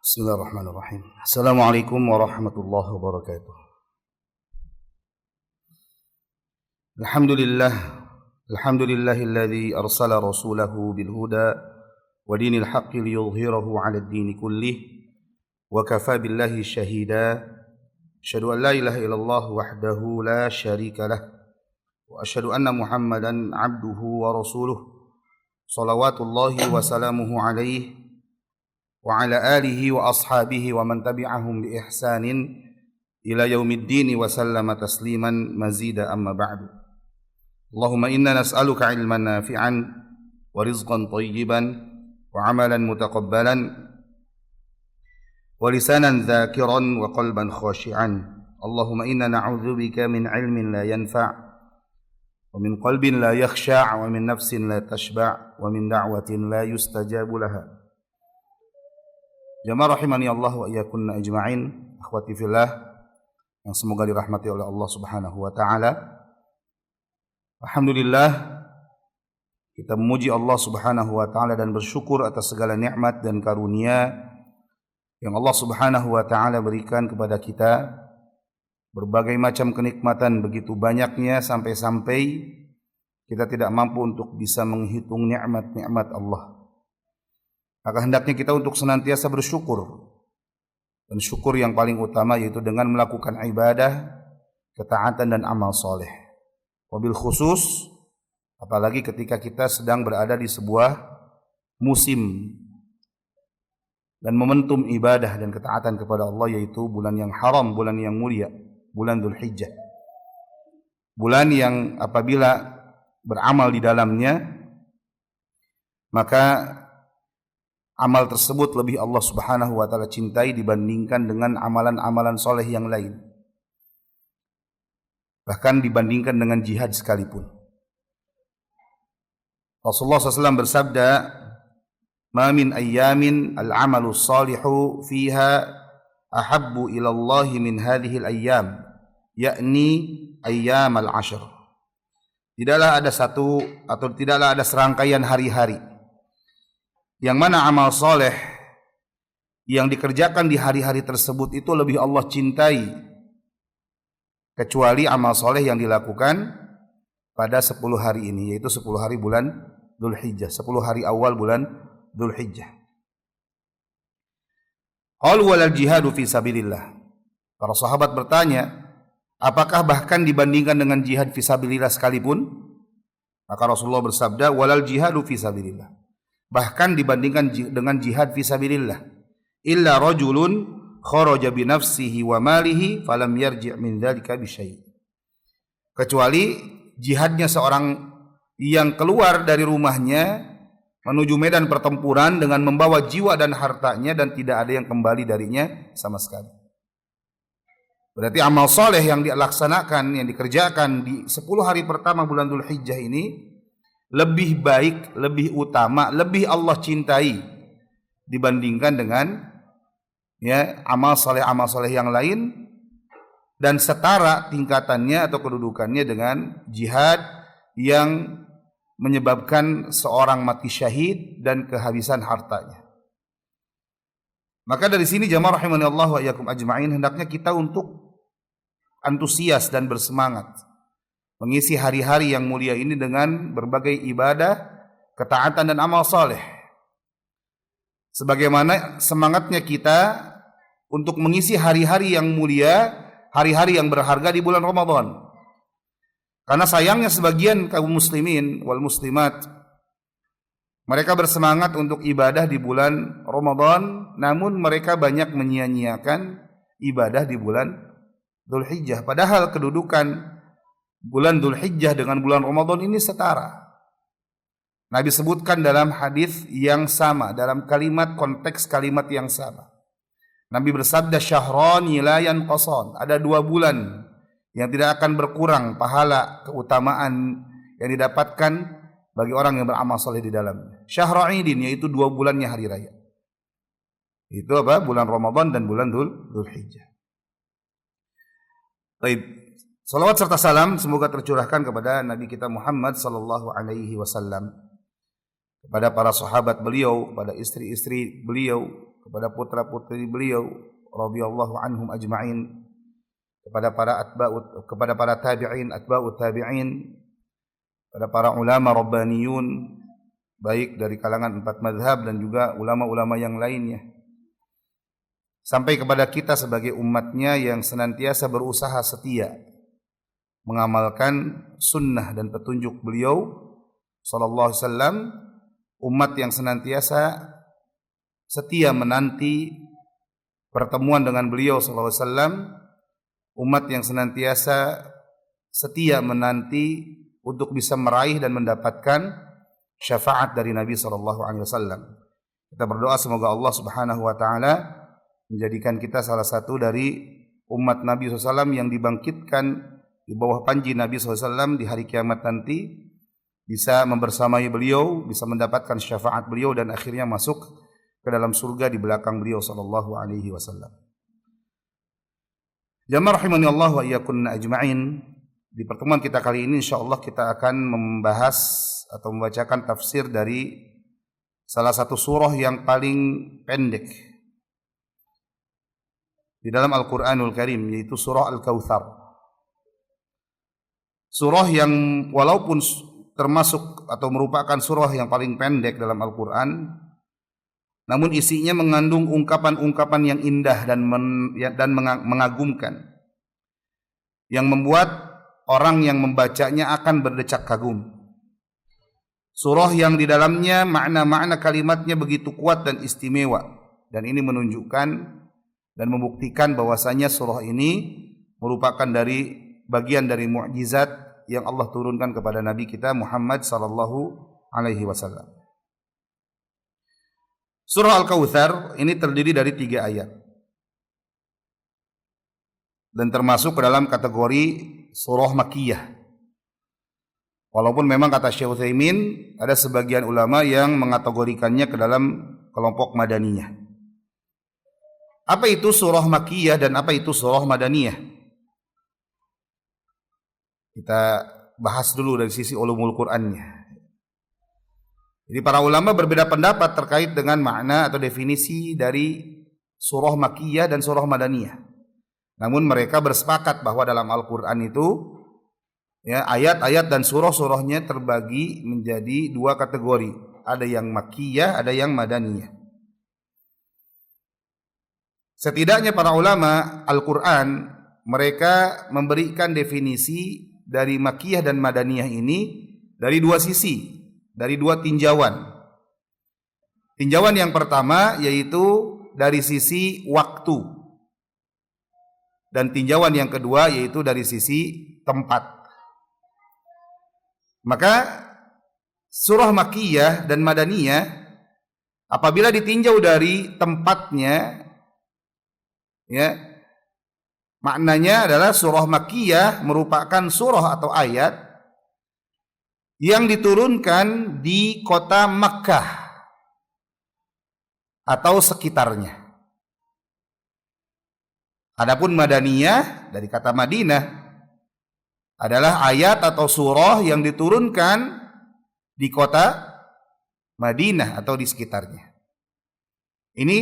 Bismillahirrahmanirrahim. Assalamualaikum warahmatullahi wabarakatuh. Alhamdulillahilladzi arsala rasulahu bil huda wa dinil haqqi liyudhhirahu 'alad dini kullih wa kafa billahi shahida. Asyhadu an la ilaha illallah wahdahu la syarika lah wa asyhadu anna Muhammadan 'abduhu wa rasuluh. Shalawatullahi wa salamuhu alaihi wa ala alihi wa ashabihi wa man tabi'ahum bi ihsanin ila yaumiddin wa sallama tasliman mazida amma ba'du. Allahumma inna nas'aluka ilman nafi'an wa rizqan thayyiban wa amalan mutaqabbalan wa lisanan dzakiran wa qalban khashi'an. Allahumma inna na'udzubika min ilmin la yanfa' wa min qalbin la yakhsha' wa min nafsin la tashba' wa min da'watin la yustajabu laha. Jamaah rahimani Allah wa iyyakunna ajma'in, akhwati fillah yang semoga dirahmati oleh Allah Subhanahu wa taala. Alhamdulillah, kita memuji Allah Subhanahu wa taala dan bersyukur atas segala nikmat dan karunia yang Allah Subhanahu wa taala berikan kepada kita. Berbagai macam kenikmatan begitu banyaknya sampai-sampai kita tidak mampu untuk bisa menghitung nikmat-nikmat Allah. Maka hendaknya kita untuk senantiasa bersyukur. Dan syukur yang paling utama yaitu dengan melakukan ibadah, ketaatan dan amal soleh. Wabil khusus, apalagi ketika kita sedang berada di sebuah musim dan momentum ibadah dan ketaatan kepada Allah, yaitu bulan yang haram, bulan yang mulia, bulan Dzulhijjah. Bulan yang apabila beramal di dalamnya, maka amal tersebut lebih Allah Subhanahu wa taala cintai dibandingkan dengan amalan-amalan soleh yang lain. Bahkan dibandingkan dengan jihad sekalipun. Rasulullah SAW bersabda, "Ma min ayyamin al-amalu salihu fiha ahabbu ila Allah min hadhihi al-ayyam, yakni ayyam al-ashr." Tidaklah ada serangkaian hari-hari yang mana amal soleh yang dikerjakan di hari-hari tersebut itu lebih Allah cintai kecuali amal soleh yang dilakukan pada 10 hari ini, yaitu 10 hari bulan Dzulhijjah, 10 hari awal bulan Dzulhijjah. Qalu walal jihadu fi sabilillah. Para sahabat bertanya, apakah bahkan dibandingkan dengan jihad fi sabilillah sekalipun? Maka Rasulullah bersabda, walal jihadu fi sabilillah. Bahkan dibandingkan dengan jihad fisabilillah, illa rajulun kharaja bi nafsihi wa malihi falam yarji' min dzalika bi syai'. Kecuali jihadnya seorang yang keluar dari rumahnya menuju medan pertempuran dengan membawa jiwa dan hartanya dan tidak ada yang kembali darinya sama sekali. Berarti amal soleh yang dilaksanakan, yang dikerjakan di 10 hari pertama bulan Dzulhijjah ini lebih baik, lebih utama, lebih Allah cintai dibandingkan dengan amal soleh yang lain, dan setara tingkatannya atau kedudukannya dengan jihad yang menyebabkan seorang mati syahid dan kehabisan hartanya. Maka dari sini jamaah rahimani Allah wa iyyakum ajma'in, hendaknya kita untuk antusias dan bersemangat mengisi hari-hari yang mulia ini dengan berbagai ibadah, ketaatan dan amal saleh. Sebagaimana semangatnya kita untuk mengisi hari-hari yang mulia, hari-hari yang berharga di bulan Ramadan. Karena sayangnya sebagian kaum muslimin wal muslimat, mereka bersemangat untuk ibadah di bulan Ramadan, namun mereka banyak menyia-nyiakan ibadah di bulan Dzulhijjah. Padahal kedudukan bulan Dzulhijjah dengan bulan Ramadan ini setara. Nabi sebutkan dalam hadis yang sama, dalam konteks kalimat yang sama. Nabi bersabda, "Syahrani la yanqasan." Ada 2 bulan yang tidak akan berkurang pahala keutamaan yang didapatkan bagi orang yang beramal saleh di dalamnya. Syahrul Idin, yaitu 2 bulannya hari raya. Itu apa? Bulan Ramadan dan bulan Dzulhijjah. Baik. Salawat serta salam semoga tercurahkan kepada Nabi kita Muhammad sallallahu alaihi wasallam, kepada para sahabat beliau, pada istri-istri beliau, kepada putra-putri beliau radhiyallahu anhum ajma'in, kepada para tabi'in, atba'ut tabi'in, kepada para ulama rabbaniyun baik dari kalangan 4 mazhab dan juga ulama-ulama yang lainnya, sampai kepada kita sebagai umatnya yang senantiasa berusaha setia mengamalkan sunnah dan petunjuk beliau sallallahu alaihi wasallam, umat yang senantiasa setia menanti pertemuan dengan beliau sallallahu alaihi wasallam, umat yang senantiasa setia menanti untuk bisa meraih dan mendapatkan syafaat dari Nabi sallallahu alaihi wasallam. Kita berdoa semoga Allah Subhanahu wa taala menjadikan kita salah satu dari umat Nabi sallallahu alaihi wasallam yang dibangkitkan di bawah panji Nabi sallallahu alaihi wasallam di hari kiamat nanti, bisa membersamai beliau, bisa mendapatkan syafaat beliau dan akhirnya masuk ke dalam surga di belakang beliau sallallahu alaihi wasallam. Jamaah rahimani Allah wa iyyakunna ajma'in. Di pertemuan kita kali ini insyaallah kita akan membahas atau membacakan tafsir dari salah satu surah yang paling pendek di dalam Al-Qur'anul Karim, yaitu surah Al-Kautsar. Surah yang walaupun termasuk atau merupakan surah yang paling pendek dalam Al-Quran, namun isinya mengandung ungkapan-ungkapan yang indah dan mengagumkan, yang membuat orang yang membacanya akan berdecak kagum. Surah yang di dalamnya makna-makna kalimatnya begitu kuat dan istimewa, dan ini menunjukkan dan membuktikan bahwasanya surah ini merupakan bagian dari mukjizat yang Allah turunkan kepada Nabi kita Muhammad sallallahu alaihi wasallam. Surah Al-Kautsar ini terdiri dari 3 ayat dan termasuk ke dalam kategori surah Makkiyah. Walaupun memang kata Syekh Utsaimin ada sebagian ulama yang mengategorikannya ke dalam kelompok Madaniyah. Apa itu surah Makkiyah dan apa itu surah Madaniyah? Kita bahas dulu dari sisi ulumul Qur'annya. Jadi para ulama berbeda pendapat terkait dengan makna atau definisi dari surah Makkiyah dan surah Madaniyah. Namun mereka bersepakat bahwa dalam Al-Qur'an itu ya, ayat-ayat dan surah-surahnya terbagi menjadi 2 kategori. Ada yang Makkiyah, ada yang Madaniyah. Setidaknya para ulama Al-Qur'an mereka memberikan definisi dari Makkiyah dan Madaniyah ini dari 2 sisi, dari 2 tinjauan. Tinjauan yang pertama yaitu dari sisi waktu, dan tinjauan yang kedua yaitu dari sisi tempat. Maka surah Makkiyah dan Madaniyah apabila ditinjau dari tempatnya, ya, maknanya adalah surah Makkiyah merupakan surah atau ayat yang diturunkan di kota Makkah atau sekitarnya. Adapun Madaniyah dari kata Madinah adalah ayat atau surah yang diturunkan di kota Madinah atau di sekitarnya. Ini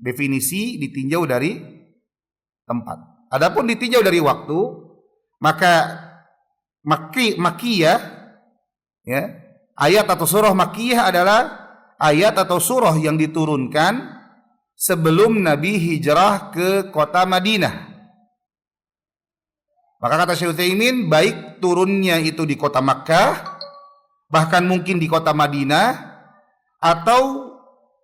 definisi ditinjau dari tempat. Adapun ditinjau dari waktu, maka Makkiyah, ya, ayat atau surah Makkiyah adalah ayat atau surah yang diturunkan sebelum Nabi hijrah ke kota Madinah. Maka kata Syekh Utsaimin, baik turunnya itu di kota Makkah, bahkan mungkin di kota Madinah, atau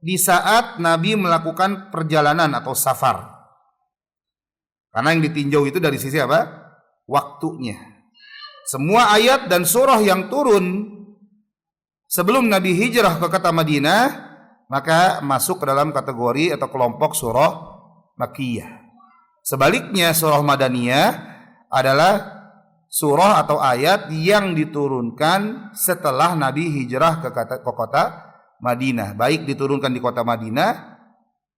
di saat Nabi melakukan perjalanan atau safar. Karena yang ditinjau itu dari sisi apa? Waktunya. Semua ayat dan surah yang turun sebelum Nabi hijrah ke kota Madinah, maka masuk ke dalam kategori atau kelompok surah Makkiyah. Sebaliknya surah Madaniyah adalah surah atau ayat yang diturunkan setelah Nabi hijrah ke kota Madinah. Baik diturunkan di kota Madinah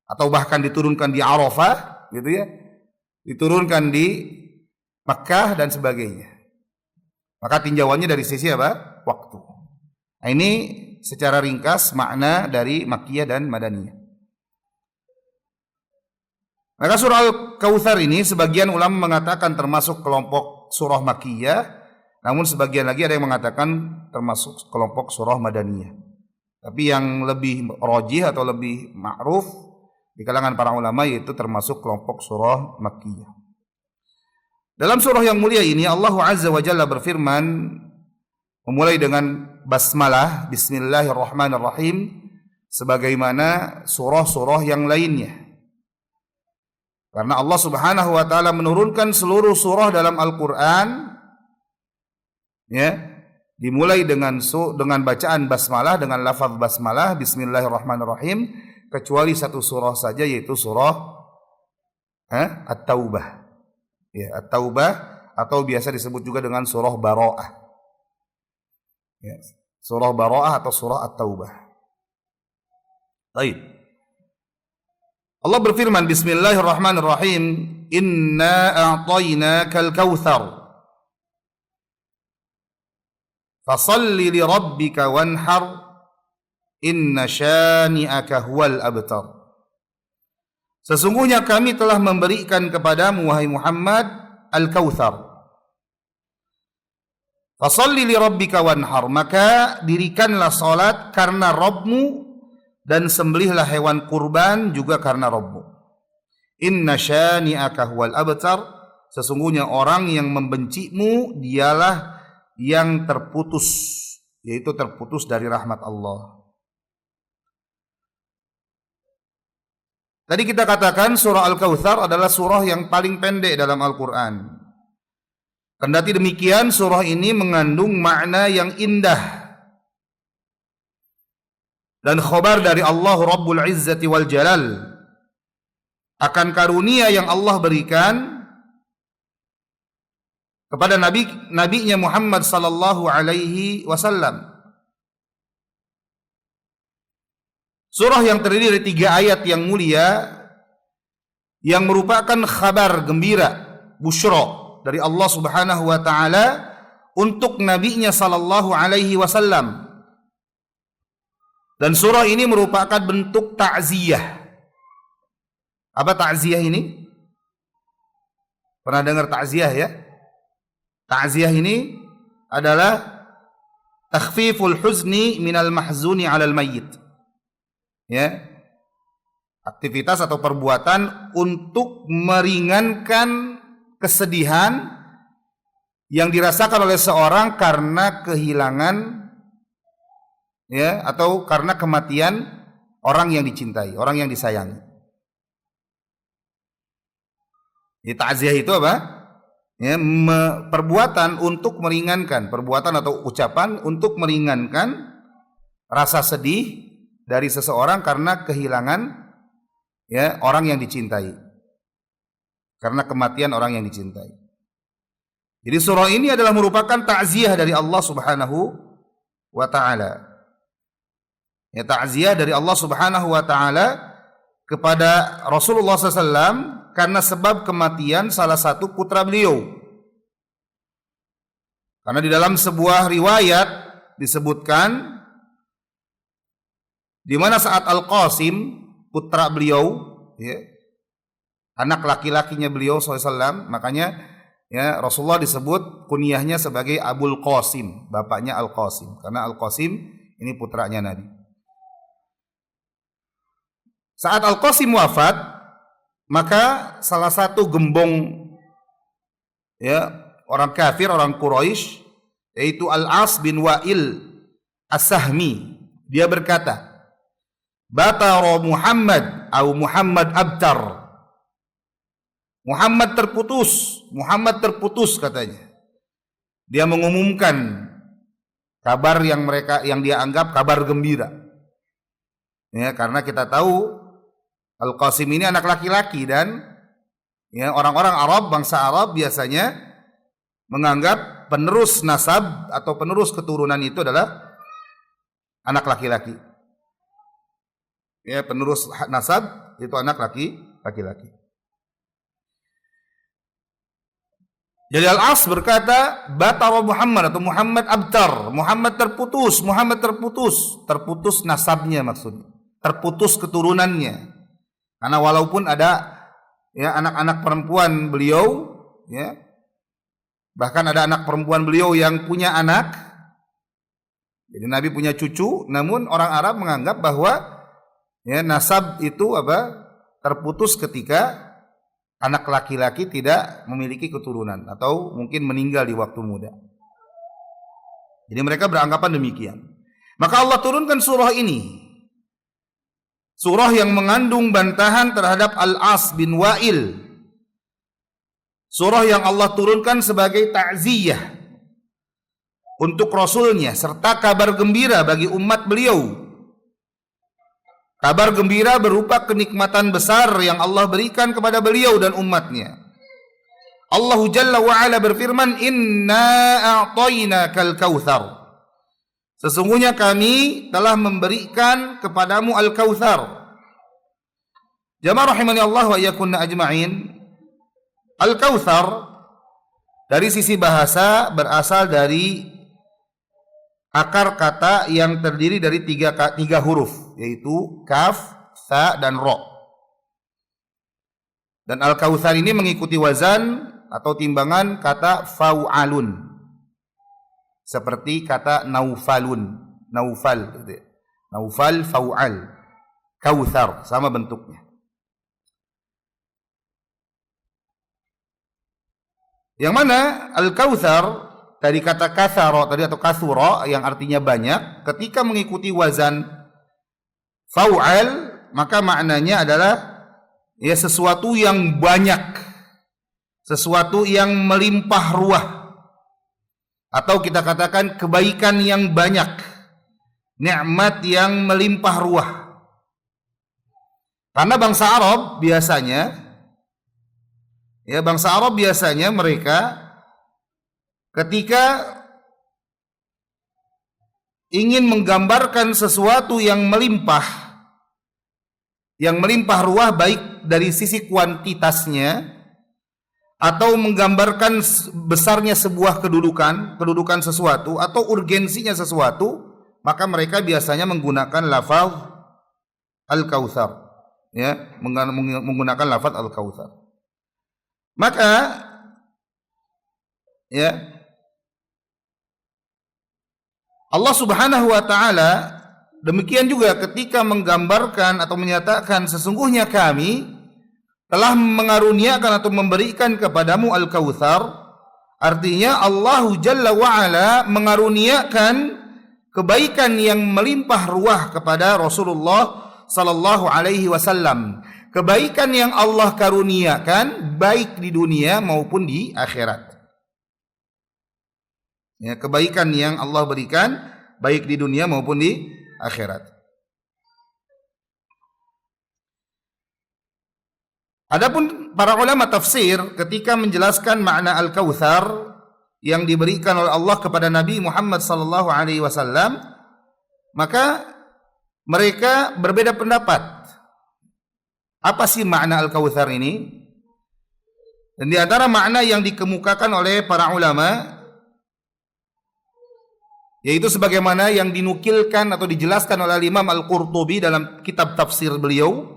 atau bahkan diturunkan di Arafah, gitu ya. Diturunkan di Makkah dan sebagainya. Maka tinjauannya dari sisi apa? Waktu. Nah, ini secara ringkas makna dari Makkiyah dan Madaniyah. Maka surah Al-Kautsar ini sebagian ulama mengatakan termasuk kelompok surah Makkiyah, namun sebagian lagi ada yang mengatakan termasuk kelompok surah Madaniyah. Tapi yang lebih rajih atau lebih ma'ruf di kalangan para ulama yaitu termasuk kelompok surah Makkiyah. Dalam surah yang mulia ini Allah Azza wa Jalla berfirman memulai dengan basmalah, bismillahirrahmanirrahim, sebagaimana surah-surah yang lainnya. Karena Allah Subhanahu wa taala menurunkan seluruh surah dalam Al-Qur'an ya, dimulai dengan bacaan basmalah, dengan lafaz basmalah, bismillahirrahmanirrahim, kecuali satu surah saja yaitu surah At-Taubah. Ya, At-Taubah atau biasa disebut juga dengan surah Bara'ah. Ya, surah Bara'ah atau surah At-Taubah. Baik. Allah berfirman bismillahirrahmanirrahim, inna a'tainakal kautsar fasalli li rabbika wanhar inna syani'aka huwal abtar. Sesungguhnya kami telah memberikan kepadamu wahai Muhammad al-kautsar. Fasalli li rabbika wanhar, maka dirikanlah salat karena Rabbmu dan sembelihlah hewan kurban juga karena Rabbmu. Inna syani'aka huwal abtar, sesungguhnya orang yang membencimu dialah yang terputus, yaitu terputus dari rahmat Allah. Tadi kita katakan surah Al-Kautsar adalah surah yang paling pendek dalam Al-Quran. Kendati demikian surah ini mengandung makna yang indah dan khabar dari Allah Rabbul Izzati wal Jalal akan karunia yang Allah berikan kepada nabinya Muhammad sallallahu alaihi wasallam. Surah yang terdiri dari 3 ayat yang mulia yang merupakan kabar gembira, busyra dari Allah Subhanahu wa taala untuk nabinya sallallahu alaihi wasallam. Dan surah ini merupakan bentuk takziah. Apa takziah ini? Pernah dengar takziah ya? Takziah ini adalah takhfiful huzni minal mahzuni 'alal mayyit. Ya. Aktivitas atau perbuatan untuk meringankan kesedihan yang dirasakan oleh seorang karena kehilangan ya, atau karena kematian orang yang dicintai, orang yang disayangi. Jadi takziah itu apa? Ya, perbuatan untuk meringankan, perbuatan atau ucapan untuk meringankan rasa sedih dari seseorang karena kehilangan ya orang yang dicintai. Karena kematian orang yang dicintai. Jadi surah ini adalah merupakan takziah dari Allah Subhanahu wa taala. Ya, takziah dari Allah Subhanahu wa taala kepada Rasulullah SAW karena sebab kematian salah satu putra beliau. Karena di dalam sebuah riwayat disebutkan di mana saat Al-Qasim putra beliau ya, anak laki-lakinya beliau SAW, makanya ya Rasulullah disebut kunyahnya sebagai Abul Qasim, bapaknya Al-Qasim, karena Al-Qasim ini putranya Nabi. Saat Al-Qasim wafat, maka salah satu gembong ya orang kafir, orang Quraisy, yaitu Al-As bin Wa'il As-Sahmi, dia berkata, "Batara Muhammad atau Muhammad abtar." Muhammad terputus katanya. Dia mengumumkan kabar yang dia anggap kabar gembira. Ya, karena kita tahu Al-Qasim ini anak laki-laki dan ya orang-orang Arab, bangsa Arab biasanya menganggap penerus nasab atau penerus keturunan itu adalah anak laki-laki. Ya, penerus nasab itu anak laki-laki. Jadi Al-As berkata, "Batara Muhammad atau Muhammad abtar." Muhammad terputus nasabnya maksudnya. Terputus keturunannya. Karena walaupun ada ya anak-anak perempuan beliau, ya. Bahkan ada anak perempuan beliau yang punya anak. Jadi Nabi punya cucu, namun orang Arab menganggap bahwa ya nasab itu terputus ketika anak laki-laki tidak memiliki keturunan atau mungkin meninggal di waktu muda. Jadi mereka beranggapan demikian. Maka Allah turunkan surah ini. Surah yang mengandung bantahan terhadap Al-As bin Wa'il. Surah yang Allah turunkan sebagai ta'ziyah untuk Rasulnya serta kabar gembira bagi umat beliau. Kabar gembira berupa kenikmatan besar yang Allah berikan kepada beliau dan umatnya. Allah Jalla wa'ala berfirman, Inna a'tainakal kautsar. Sesungguhnya kami telah memberikan kepadamu Al-Kautsar. Jamaah rahimani Allah wa iyyakunna ajma'in. Al-Kautsar dari sisi bahasa berasal dari akar kata yang terdiri dari tiga huruf, yaitu kaf, tha, dan ro. Dan Al-Kautsar ini mengikuti wazan atau timbangan kata fau'alun, seperti kata naufalun, naufal, naufal, fau'al, kautsar, sama bentuknya. Yang mana Al-Kautsar dari kata kathara tadi atau kathura yang artinya banyak, ketika mengikuti wazan fau'al maka maknanya adalah ya sesuatu yang banyak, sesuatu yang melimpah ruah, atau kita katakan kebaikan yang banyak, nikmat yang melimpah ruah. Karena bangsa Arab biasanya mereka ketika ingin menggambarkan sesuatu yang melimpah ruah, baik dari sisi kuantitasnya atau menggambarkan besarnya sebuah kedudukan sesuatu atau urgensinya sesuatu, maka mereka biasanya menggunakan lafaz Al-Kautsar, ya, menggunakan lafaz Al-Kautsar. Maka ya Allah Subhanahu wa taala demikian juga ketika menggambarkan atau menyatakan sesungguhnya kami telah mengaruniakan atau memberikan kepadamu Al-Kautsar, artinya Allah Jalla wa Ala mengaruniakan kebaikan yang melimpah ruah kepada Rasulullah sallallahu alaihi wasallam. Kebaikan yang Allah karuniakan baik di dunia maupun di akhirat. Ya, kebaikan yang Allah berikan baik di dunia maupun di akhirat. Adapun para ulama tafsir ketika menjelaskan makna Al-Kautsar yang diberikan oleh Allah kepada Nabi Muhammad sallallahu alaihi wasallam, maka mereka berbeda pendapat. Apa sih makna Al-Kautsar ini? Dan di antara makna yang dikemukakan oleh para ulama, yaitu sebagaimana yang dinukilkan atau dijelaskan oleh Imam Al-Qurtubi dalam kitab tafsir beliau,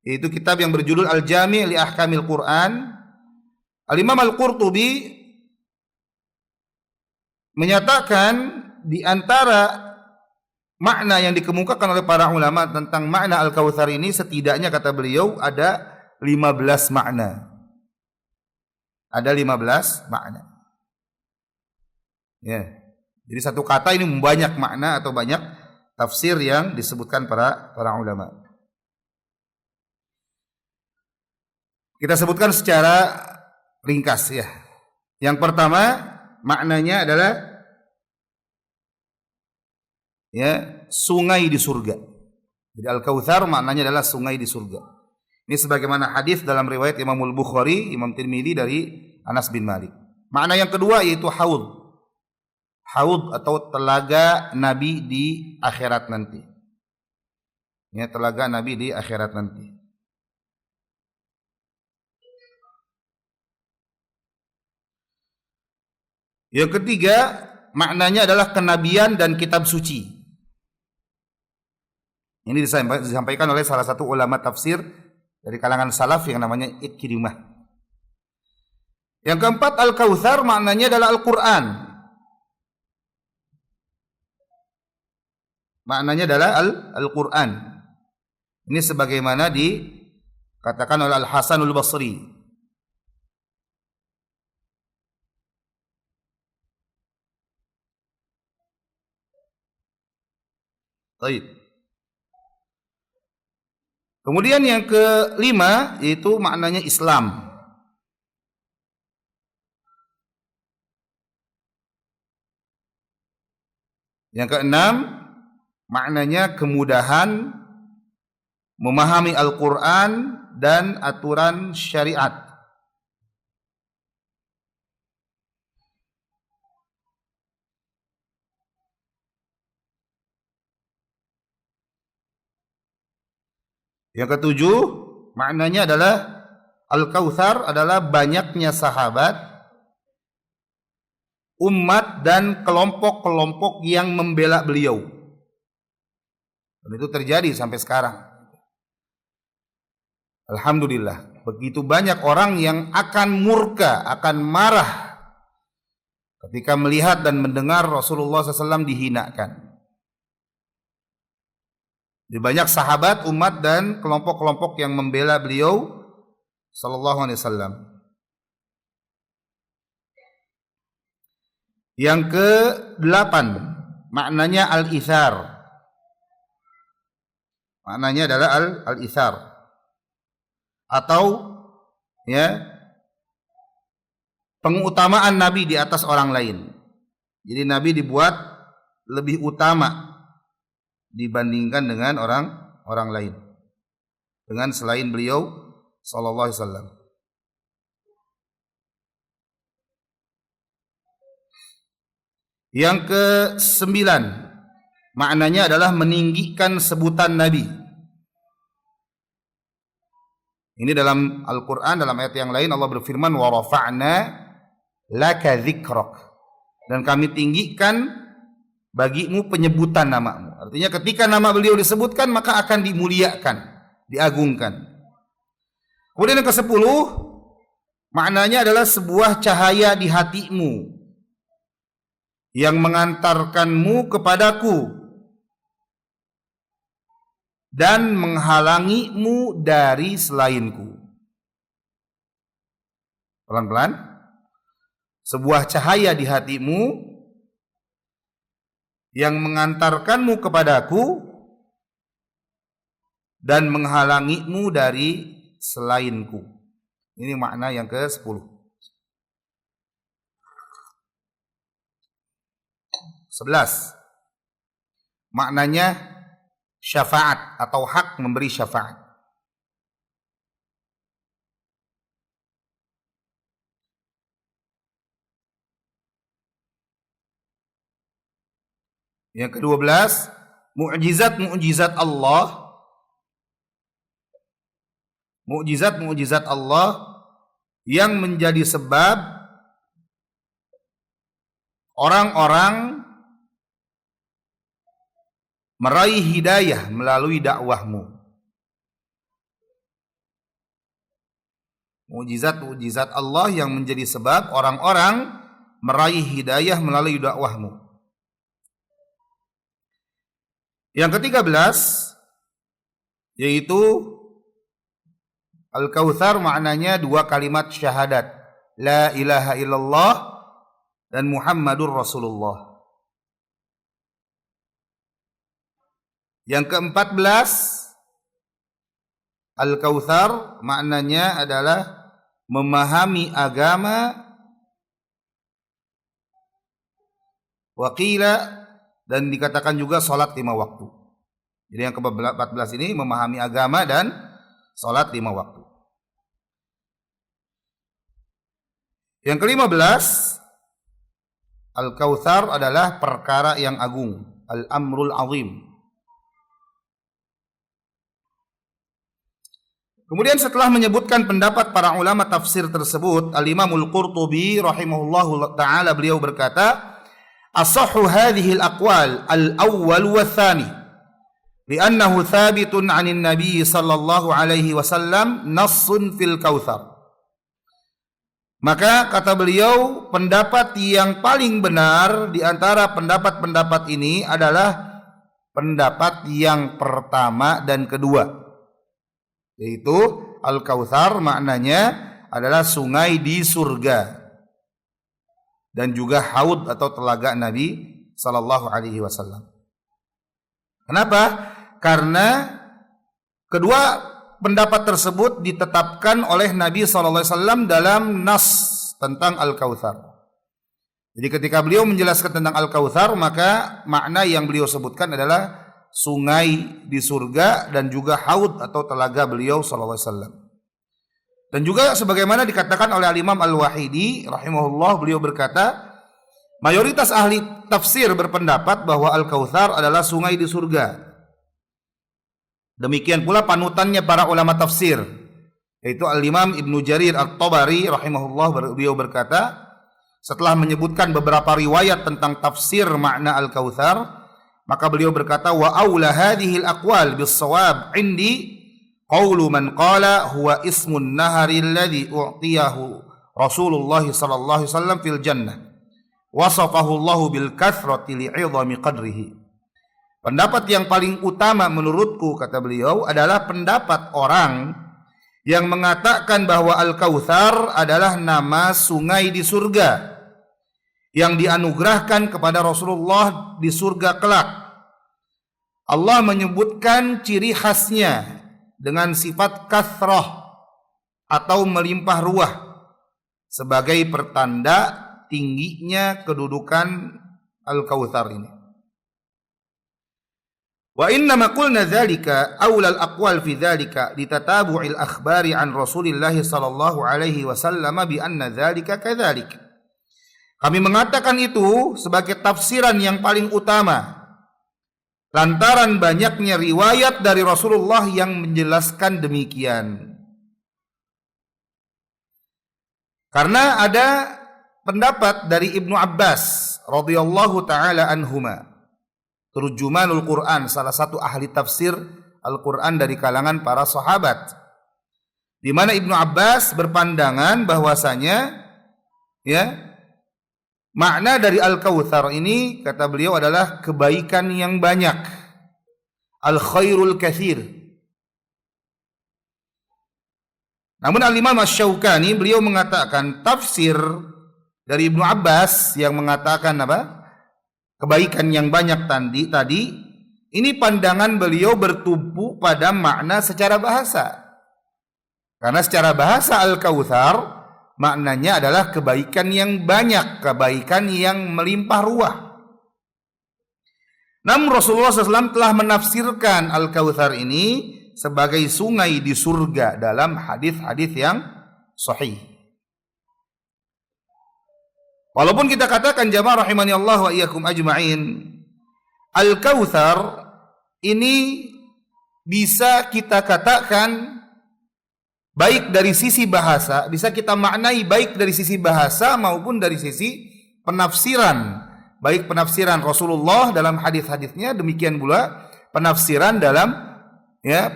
yaitu kitab yang berjudul Al-Jami' li Ahkamil Quran. Al-Imam Al-Qurtubi menyatakan di antara makna yang dikemukakan oleh para ulama tentang makna Al-Kautsar ini, setidaknya kata beliau ada 15 makna. Ada 15 makna. Ya. Jadi satu kata ini banyak makna atau banyak tafsir yang disebutkan para ulama. Kita sebutkan secara ringkas ya. Yang pertama maknanya adalah ya, sungai di surga. Jadi Al-Kautsar maknanya adalah sungai di surga. Ini sebagaimana hadis dalam riwayat Imam Al-Bukhari, Imam Tirmidzi dari Anas bin Malik. Makna yang kedua yaitu haud. Haud atau telaga Nabi di akhirat nanti. Ya, telaga Nabi di akhirat nanti. Yang ketiga maknanya adalah kenabian dan kitab suci. Ini disampaikan oleh salah satu ulama tafsir dari kalangan salaf yang namanya Ikrimah. Yang keempat, Al-Kautsar maknanya adalah Al-Quran. Maknanya adalah Al-Quran. Ini sebagaimana dikatakan oleh Al-Hasanul Basri. Baik. Kemudian yang kelima yaitu maknanya Islam. Yang keenam maknanya kemudahan memahami Al-Quran dan aturan syariat. Yang ketujuh, maknanya adalah Al-Kautsar adalah banyaknya sahabat, umat dan kelompok-kelompok yang membela beliau. Dan itu terjadi sampai sekarang. Alhamdulillah, begitu banyak orang yang akan murka, akan marah ketika melihat dan mendengar Rasulullah SAW dihinakan. Di banyak sahabat, umat dan kelompok-kelompok yang membela beliau sallallahu alaihi wasallam. Yang ke-8 maknanya al-itsar. Maknanya adalah al-itsar atau ya pengutamaan Nabi di atas orang lain. Jadi Nabi dibuat lebih utama dibandingkan dengan orang lain, dengan selain beliau sallallahu alaihi wasallam. Yang ke-9 maknanya adalah meninggikan sebutan Nabi. Ini dalam Al-Qur'an, dalam ayat yang lain Allah berfirman wa rafa'na laka dzikrak, dan kami tinggikan bagimu penyebutan namamu. Artinya ketika nama beliau disebutkan maka akan dimuliakan, diagungkan. Kemudian yang ke-10 maknanya adalah sebuah cahaya di hatimu yang mengantarkanmu kepadaku dan menghalangimu dari selainku. Pelan-pelan. Sebuah cahaya di hatimu yang mengantarkanmu kepadaku dan menghalangimu dari selainku. Ini makna yang ke-10. 11. Maknanya syafaat atau hak memberi syafaat. Yang ke-12, mukjizat-mukjizat Allah. Mukjizat-mukjizat Allah yang menjadi sebab orang-orang meraih hidayah melalui dakwahmu. Mukjizat-mukjizat Allah yang menjadi sebab orang-orang meraih hidayah melalui dakwahmu. Yang ke-13 yaitu Al-Kautsar, maknanya dua kalimat syahadat, la ilaha illallah dan Muhammadur Rasulullah. Yang ke-14 Al-Kautsar maknanya adalah memahami agama, waqila, dan dikatakan juga salat 5 waktu. Jadi yang ke-14 ini memahami agama dan salat 5 waktu. Yang ke-15 Al-Kautsar adalah perkara yang agung, al-amrul azim. Kemudian setelah menyebutkan pendapat para ulama tafsir tersebut, Al-Imamul Qurtubi rahimahullahu ta'ala beliau berkata, asahhu hadhil aqwal al-awwal wa tsani. li'annahu thabitun 'anin nabiy sallallahu alaihi wasallam nassun fil kautsar. Maka kata beliau, pendapat yang paling benar di antara pendapat-pendapat ini adalah pendapat yang pertama dan kedua, yaitu Al-Kautsar maknanya adalah sungai di surga dan juga haud atau telaga Nabi sallallahu alaihi wasallam. Kenapa? Karena kedua pendapat tersebut ditetapkan oleh Nabi sallallahu alaihi wasallam dalam nas tentang Al-Kautsar. Jadi ketika beliau menjelaskan tentang Al-Kautsar, maka makna yang beliau sebutkan adalah sungai di surga dan juga haud atau telaga beliau sallallahu alaihi wasallam. Dan juga sebagaimana dikatakan oleh Al-Imam Al-Wahidi rahimahullah, beliau berkata, mayoritas ahli tafsir berpendapat bahwa Al-Kautsar adalah sungai di surga. Demikian pula panutannya para ulama tafsir, yaitu Al-Imam Ibnu Jarir At-Tabari rahimahullah, beliau berkata setelah menyebutkan beberapa riwayat tentang tafsir makna Al-Kautsar, maka beliau berkata, wa aula hadhil aqwal bis-shawab indi qaulu man qala huwa ismun nahari alladhi u'tiyahu Rasulullah sallallahu alaihi wasallam fil jannah wasafahu Allah bil kathrati li'idhami qadrihi. Pendapat yang paling utama menurutku, kata beliau, adalah pendapat orang yang mengatakan bahwa Al-Kautsar adalah nama sungai di surga yang dianugerahkan kepada Rasulullah di surga kelak. Allah menyebutkan ciri khasnya dengan sifat kathrah atau melimpah ruah sebagai pertanda tingginya kedudukan Al-Kautsar ini. Wa inna ma qulna dzalika aula al-aqwal fi dzalika litatabu'il akhbari an Rasulillah sallallahu alaihi wasallam bi anna dzalika kadzalik. Kami mengatakan itu sebagai tafsiran yang paling utama lantaran banyaknya riwayat dari Rasulullah yang menjelaskan demikian. Karena ada pendapat dari Ibnu Abbas radhiyallahu taala anhuma, Turjumanul Quran, salah satu ahli tafsir Al-Quran dari kalangan para sahabat, di mana Ibnu Abbas berpandangan bahwasanya makna dari Al-Kautsar ini, kata beliau, adalah kebaikan yang banyak, al-khairul katsir. Namun Al-Imam Asy-Syaukani beliau mengatakan tafsir dari Ibnu Abbas yang mengatakan apa? Kebaikan yang banyak tadi ini pandangan beliau bertumpu pada makna secara bahasa. Karena secara bahasa Al-Kautsar maknanya adalah kebaikan yang banyak, kebaikan yang melimpah ruah. Namun Rasulullah SAW telah menafsirkan Al-Kautsar ini sebagai sungai di surga dalam hadis-hadis yang sahih. Walaupun kita katakan jamaah rahimani Allah wa iyyakum ajma'in, Al-Kautsar ini bisa kita katakan baik dari sisi bahasa, bisa kita maknai baik dari sisi bahasa maupun dari sisi penafsiran. Baik penafsiran Rasulullah dalam hadis-hadisnya, demikian pula penafsiran dalam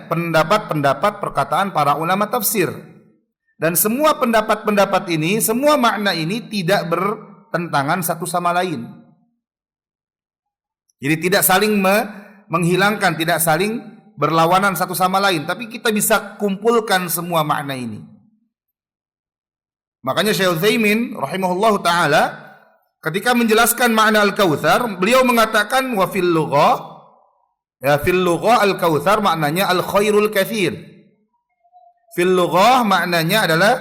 pendapat-pendapat perkataan para ulama tafsir. Dan semua pendapat-pendapat ini, semua makna ini tidak bertentangan satu sama lain. Jadi tidak saling menghilangkan, tidak saling berlawanan satu sama lain, tapi kita bisa kumpulkan semua makna ini. Makanya Syekh Utsaimin rahimahullahu taala ketika menjelaskan makna Al-Kautsar, beliau mengatakan wa fil lughah, fil lughah Al-Kautsar maknanya al-khairul katsir. Fil lughah maknanya adalah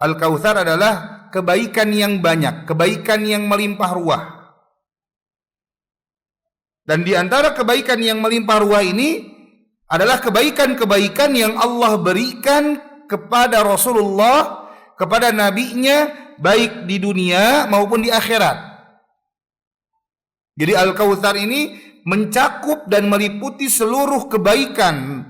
Al-Kautsar adalah kebaikan yang banyak, kebaikan yang melimpah ruah. Dan di antara kebaikan yang melimpah ruah ini adalah kebaikan-kebaikan yang Allah berikan kepada Rasulullah, kepada nabinya, baik di dunia maupun di akhirat. Jadi Al-Kautsar ini mencakup dan meliputi seluruh kebaikan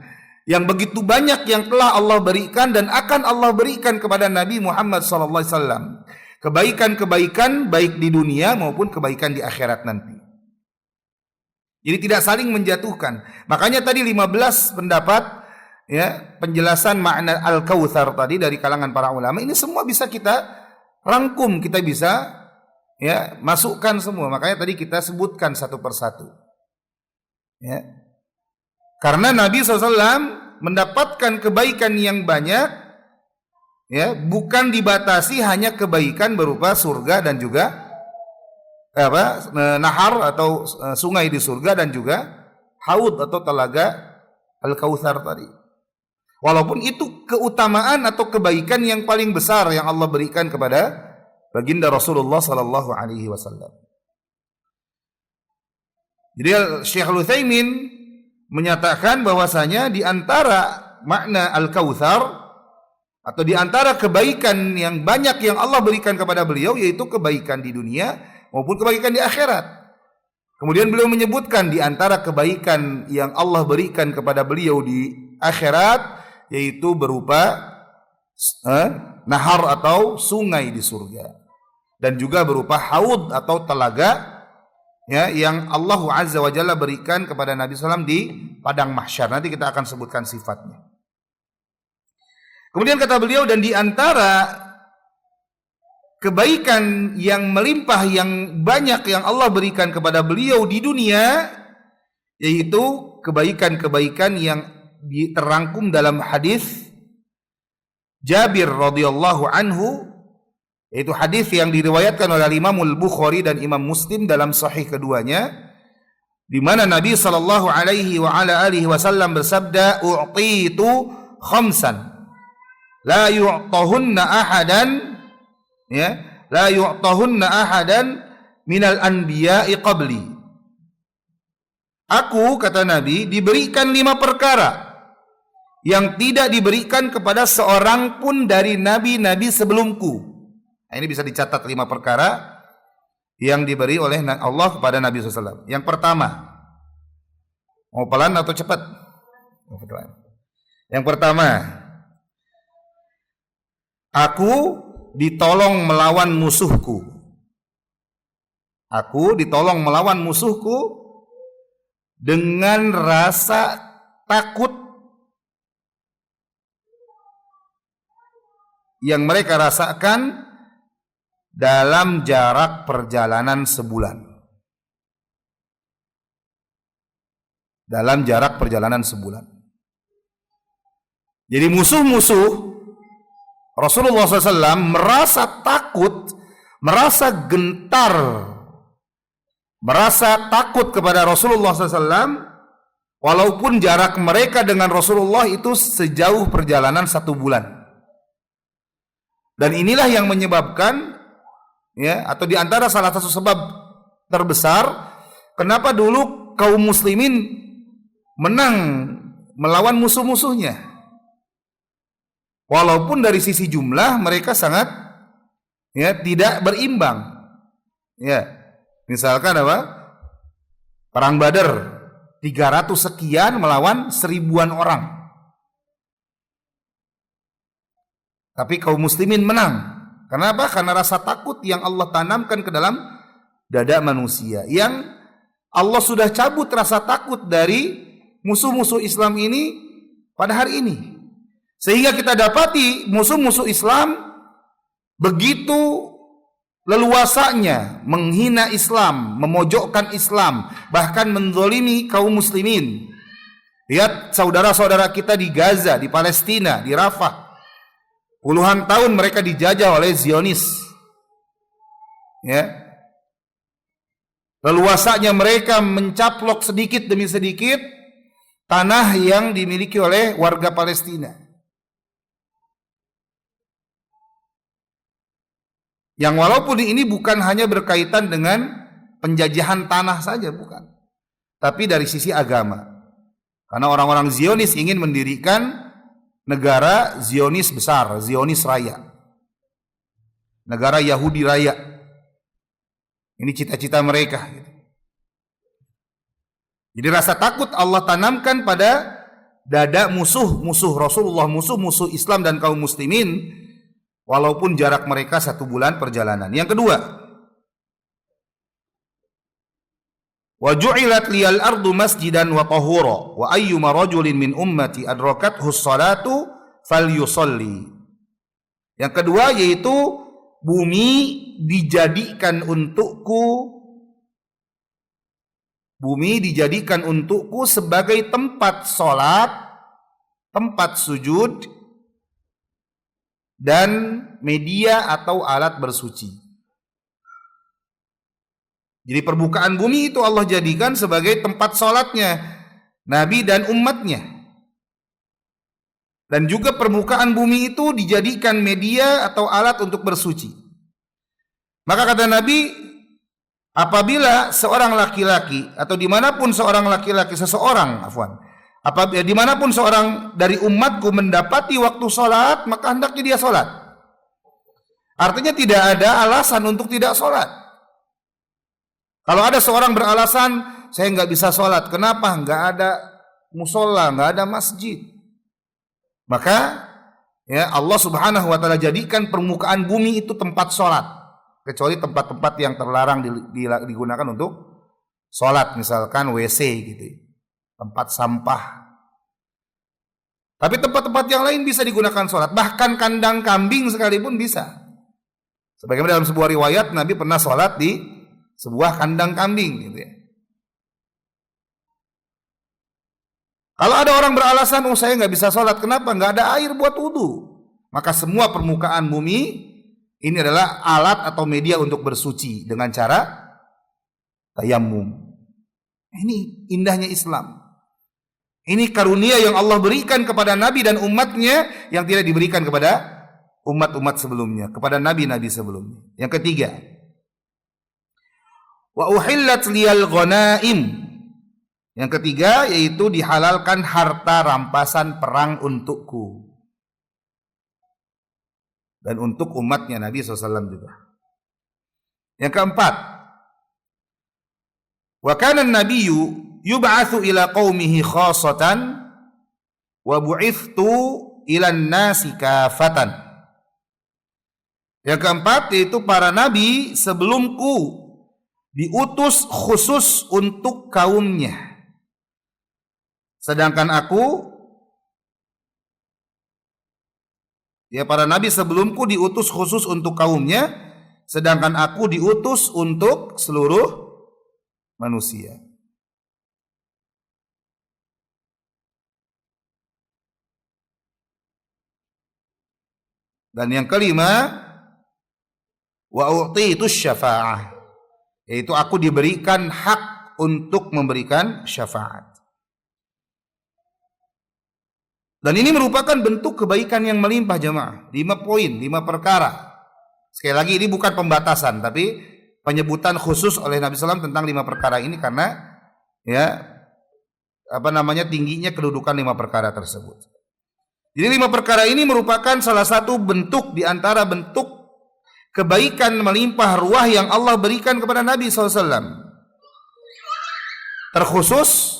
yang begitu banyak yang telah Allah berikan dan akan Allah berikan kepada Nabi Muhammad SAW. Kebaikan-kebaikan baik di dunia maupun kebaikan di akhirat nanti. Jadi tidak saling menjatuhkan. Makanya tadi 15 pendapat ya, penjelasan makna Al-Kautsar tadi dari kalangan para ulama ini semua bisa kita rangkum, kita bisa ya masukkan semua. Makanya tadi kita sebutkan satu persatu. Ya. Karena Nabi SAW mendapatkan kebaikan yang banyak, ya, bukan dibatasi hanya kebaikan berupa surga dan juga nahar atau sungai di surga dan juga haud atau telaga Al-Kautsar tadi. Walaupun itu keutamaan atau kebaikan yang paling besar yang Allah berikan kepada baginda Rasulullah sallallahu alaihi wasallam. Jadi Syekh Al-Utsaimin menyatakan bahwasanya di antara makna Al-Kautsar atau di antara kebaikan yang banyak yang Allah berikan kepada beliau yaitu kebaikan di dunia maupun kebaikan di akhirat. Kemudian beliau menyebutkan di antara kebaikan yang Allah berikan kepada beliau di akhirat yaitu berupa nahar atau sungai di surga dan juga berupa haud atau telaga ya yang Allah Azza wa Jalla berikan kepada Nabi SAW di padang mahsyar. Nanti kita akan sebutkan sifatnya. Kemudian kata beliau, dan di antara kebaikan yang melimpah yang banyak yang Allah berikan kepada beliau di dunia yaitu kebaikan-kebaikan yang terangkum dalam hadis Jabir radhiyallahu anhu, yaitu hadis yang diriwayatkan oleh Imam Al-Bukhari dan Imam Muslim dalam sahih keduanya, di mana Nabi sallallahu alaihi wa ala alihi wasallam bersabda, "U'titu khamsan la yu'tahunna ahadan ya la yu'tahunna ahadan minal anbiya'i qabli." Aku, kata Nabi, diberikan 5 perkara yang tidak diberikan kepada seorang pun dari nabi-nabi sebelumku. Nah, ini bisa dicatat 5 perkara yang diberi oleh Allah kepada Nabi SAW. Yang pertama, mau pelan atau cepat? Yang pertama, aku ditolong melawan musuhku. Aku ditolong melawan musuhku dengan rasa takut yang mereka rasakan dalam jarak perjalanan sebulan. Dalam jarak perjalanan sebulan. Jadi musuh-musuh Rasulullah SAW merasa takut, merasa gentar, merasa takut kepada Rasulullah SAW, walaupun jarak mereka dengan Rasulullah itu sejauh perjalanan 1 bulan. Dan inilah yang menyebabkan ya, atau di antara salah satu sebab terbesar kenapa dulu kaum muslimin menang melawan musuh-musuhnya. Walaupun dari sisi jumlah mereka sangat ya tidak berimbang. Ya. Misalkan apa? Perang Badar 300 sekian melawan 1000-an orang. Tapi kaum muslimin menang. Kenapa? Karena rasa takut yang Allah tanamkan ke dalam dada manusia. Yang Allah sudah cabut rasa takut dari musuh-musuh Islam ini pada hari ini. Sehingga kita dapati musuh-musuh Islam begitu leluasanya menghina Islam, memojokkan Islam, bahkan menzolimi kaum muslimin. Lihat saudara-saudara kita di Gaza, di Palestina, di Rafah. Puluhan tahun mereka dijajah oleh Zionis. Ya. Leluasanya mereka mencaplok sedikit demi sedikit tanah yang dimiliki oleh warga Palestina. Yang walaupun ini bukan hanya berkaitan dengan penjajahan tanah saja, bukan. Tapi dari sisi agama. Karena orang-orang Zionis ingin mendirikan negara Zionis besar, Zionis raya. Negara Yahudi raya. Ini cita-cita mereka. Jadi rasa takut Allah tanamkan pada dada musuh-musuh Rasulullah, musuh-musuh Islam dan kaum muslimin, walaupun jarak mereka 1 bulan perjalanan. Yang kedua, Wa ju'ilat liyal ardu masjidan wa tahura wa ayyuma rajulin min ummati adrakathu as-salatu falyusalli. Yang kedua yaitu bumi dijadikan untukku sebagai tempat salat, tempat sujud dan media atau alat bersuci. Jadi permukaan bumi itu Allah jadikan sebagai tempat sholatnya Nabi dan umatnya. Dan juga permukaan bumi itu dijadikan media atau alat untuk bersuci. Maka kata Nabi, apabila seorang laki-laki atau dimanapun seorang laki-laki, dimanapun seorang dari umatku mendapati waktu sholat, maka hendaknya dia sholat. Artinya tidak ada alasan untuk tidak sholat. Kalau ada seorang beralasan, saya nggak bisa sholat. Kenapa? Nggak ada musola, nggak ada masjid. Maka ya Allah Subhanahu wa Ta'ala jadikan permukaan bumi itu tempat sholat, kecuali tempat-tempat yang terlarang digunakan untuk sholat, misalkan WC gitu, tempat sampah. Tapi tempat-tempat yang lain bisa digunakan sholat, bahkan kandang kambing sekalipun bisa. Sebagaimana dalam sebuah riwayat Nabi pernah sholat di sebuah kandang kambing gitu ya. Kalau ada orang beralasan, saya nggak bisa sholat, kenapa? Nggak ada air buat wudu. Maka semua permukaan bumi ini adalah alat atau media untuk bersuci dengan cara tayamum. Ini indahnya Islam. Ini karunia yang Allah berikan kepada Nabi dan umatnya yang tidak diberikan kepada umat-umat sebelumnya, kepada nabi-nabi sebelumnya. Yang ketiga, wa uhillat liyal ghanaim. Yang ketiga yaitu dihalalkan harta rampasan perang untukku dan untuk umatnya Nabi SAW juga. Yang keempat, wa kana an-nabiyyu yub'atsu ila qaumihi khassatan wa bu'ithtu ila an-nasi kafatan. Yang keempat yaitu para nabi sebelumku diutus khusus untuk kaumnya. Sedangkan aku, ya para nabi sebelumku diutus khusus untuk kaumnya, sedangkan aku diutus untuk seluruh manusia. Dan yang kelima, wa u'titu syafa'ah, yaitu aku diberikan hak untuk memberikan syafaat. Dan ini merupakan bentuk kebaikan yang melimpah jemaah. 5 poin, 5 perkara. Sekali lagi ini bukan pembatasan, tapi penyebutan khusus oleh Nabi SAW tentang 5 perkara ini karena tingginya kedudukan 5 perkara tersebut. Jadi 5 perkara ini merupakan salah satu bentuk di antara bentuk kebaikan melimpah ruah yang Allah berikan kepada Nabi SAW. Terkhusus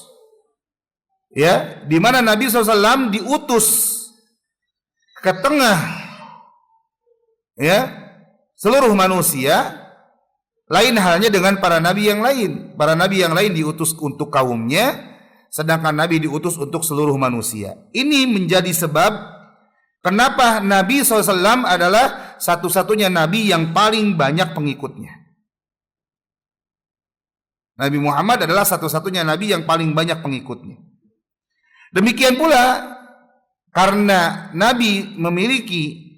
di mana Nabi SAW diutus ke tengah seluruh manusia, lain halnya dengan para nabi yang lain. Para nabi yang lain diutus untuk kaumnya, sedangkan Nabi diutus untuk seluruh manusia. Ini menjadi sebab kenapa Nabi SAW adalah satu-satunya Nabi yang paling banyak pengikutnya. Nabi Muhammad adalah satu-satunya Nabi yang paling banyak pengikutnya. Demikian pula karena Nabi memiliki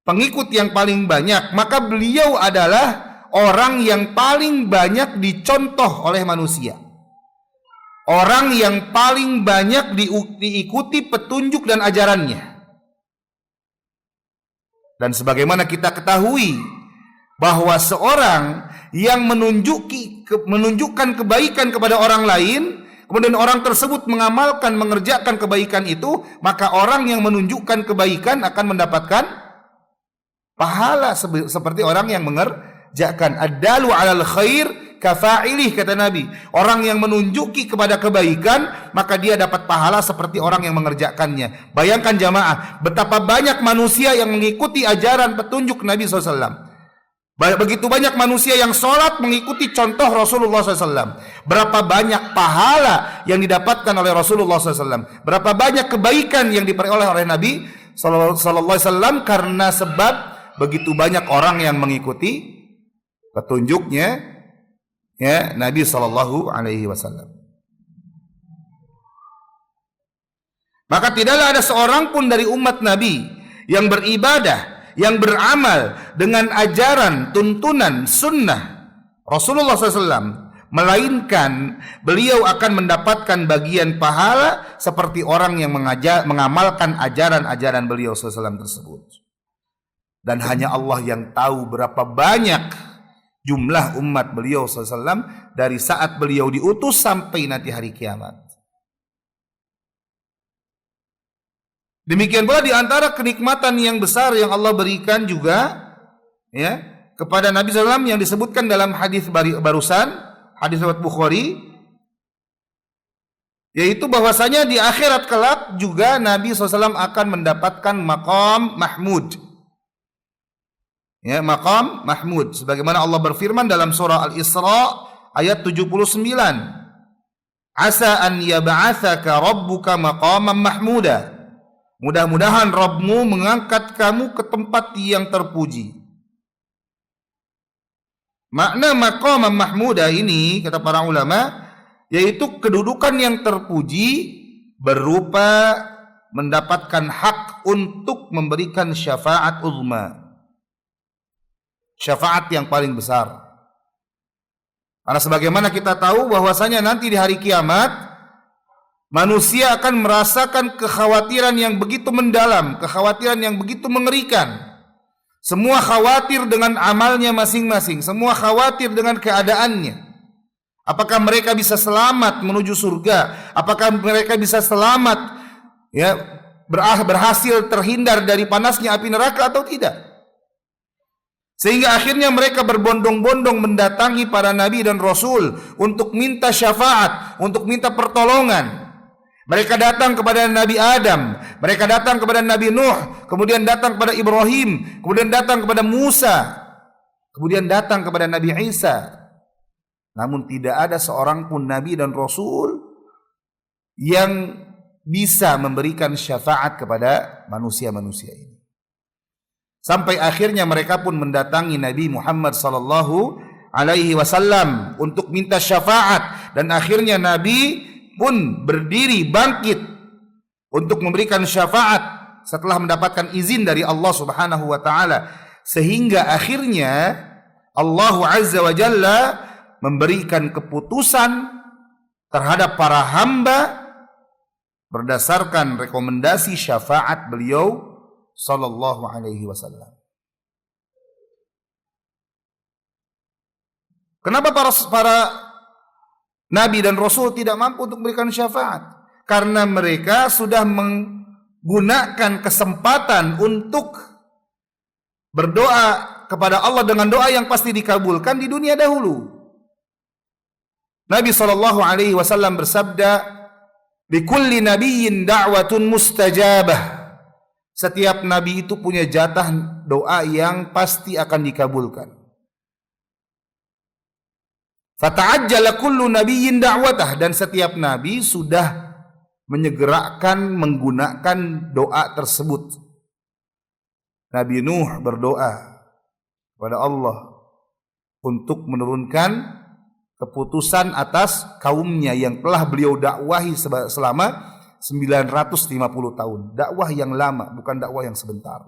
pengikut yang paling banyak, maka beliau adalah orang yang paling banyak dicontoh oleh manusia. Orang yang paling banyak diikuti petunjuk dan ajarannya. Dan sebagaimana kita ketahui bahwa seorang yang menunjukkan kebaikan kepada orang lain, kemudian orang tersebut mengamalkan, mengerjakan kebaikan itu, maka orang yang menunjukkan kebaikan akan mendapatkan pahala seperti orang yang mengerjakan. Ad-dalu 'alal khair kafa'ilih, kata Nabi. Orang yang menunjuki kepada kebaikan, maka dia dapat pahala seperti orang yang mengerjakannya. Bayangkan jamaah, betapa banyak manusia yang mengikuti ajaran petunjuk Nabi SAW. Begitu banyak manusia yang sholat mengikuti contoh Rasulullah SAW. Berapa banyak pahala yang didapatkan oleh Rasulullah SAW. Berapa banyak kebaikan yang diperoleh oleh Nabi SAW karena sebab begitu banyak orang yang mengikuti petunjuknya ya Nabi SAW. Maka tidaklah ada seorang pun dari umat Nabi yang beribadah, yang beramal dengan ajaran, tuntunan, sunnah Rasulullah SAW, melainkan beliau akan mendapatkan bagian pahala seperti orang yang mengamalkan ajaran-ajaran beliau SAW tersebut. Dan hanya Allah yang tahu berapa banyak jumlah umat beliau SAW dari saat beliau diutus sampai nanti hari kiamat. Demikian pula di antara kenikmatan yang besar yang Allah berikan juga ya kepada Nabi SAW yang disebutkan dalam hadis barusan, hadis riwayat Bukhari, yaitu bahwasanya di akhirat kelak juga Nabi SAW akan mendapatkan maqam mahmud. Ya, maqam mahmud sebagaimana Allah berfirman dalam surah Al-Isra ayat 79. Asa an yab'atsaka rabbuka maqaman mahmuda. Mudah-mudahan Rabbmu mengangkat kamu ke tempat yang terpuji. Makna maqam mahmuda ini kata para ulama yaitu kedudukan yang terpuji berupa mendapatkan hak untuk memberikan syafaat uzma. Syafaat yang paling besar. Karena sebagaimana kita tahu bahwasanya nanti di hari kiamat manusia akan merasakan kekhawatiran yang begitu mendalam, kekhawatiran yang begitu mengerikan. Semua khawatir dengan amalnya masing-masing, semua khawatir dengan keadaannya. Apakah mereka bisa selamat menuju surga? Apakah mereka bisa selamat ya berhasil terhindar dari panasnya api neraka atau tidak? Sehingga akhirnya mereka berbondong-bondong mendatangi para nabi dan rasul untuk minta syafaat, untuk minta pertolongan. Mereka datang kepada Nabi Adam, mereka datang kepada Nabi Nuh, kemudian datang kepada Ibrahim, kemudian datang kepada Musa, kemudian datang kepada Nabi Isa. Namun tidak ada seorang pun Nabi dan Rasul yang bisa memberikan syafaat kepada manusia-manusia ini. Sampai akhirnya mereka pun mendatangi Nabi Muhammad sallallahu alaihi wasallam untuk minta syafaat, dan akhirnya Nabi pun berdiri bangkit untuk memberikan syafaat setelah mendapatkan izin dari Allah Subhanahu wa taala, sehingga akhirnya Allah Azza wa Jalla memberikan keputusan terhadap para hamba berdasarkan rekomendasi syafaat beliau sallallahu alaihi wasallam. Kenapa para Nabi dan Rasul tidak mampu untuk memberikan syafaat? Karena mereka sudah menggunakan kesempatan untuk berdoa kepada Allah dengan doa yang pasti dikabulkan di dunia dahulu. Nabi SAW bersabda, "Likulli nabiyyin da'watun mustajabah." Setiap nabi itu punya jatah doa yang pasti akan dikabulkan. Fata'ajjala kullu nabiyyin da'watah, dan setiap nabi sudah menyegerakan menggunakan doa tersebut. Nabi Nuh berdoa kepada Allah untuk menurunkan keputusan atas kaumnya yang telah beliau dakwahi selama 950 tahun. Dakwah yang lama, bukan dakwah yang sebentar.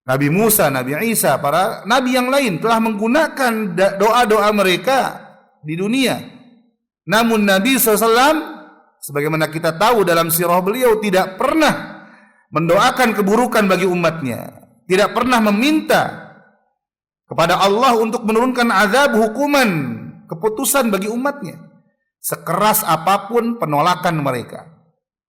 Nabi Musa, Nabi Isa, para nabi yang lain telah menggunakan doa-doa mereka di dunia. Namun Nabi SAW, sebagaimana kita tahu dalam sirah beliau, tidak pernah mendoakan keburukan bagi umatnya. Tidak pernah meminta kepada Allah untuk menurunkan azab, hukuman, keputusan bagi umatnya. Sekeras apapun penolakan mereka,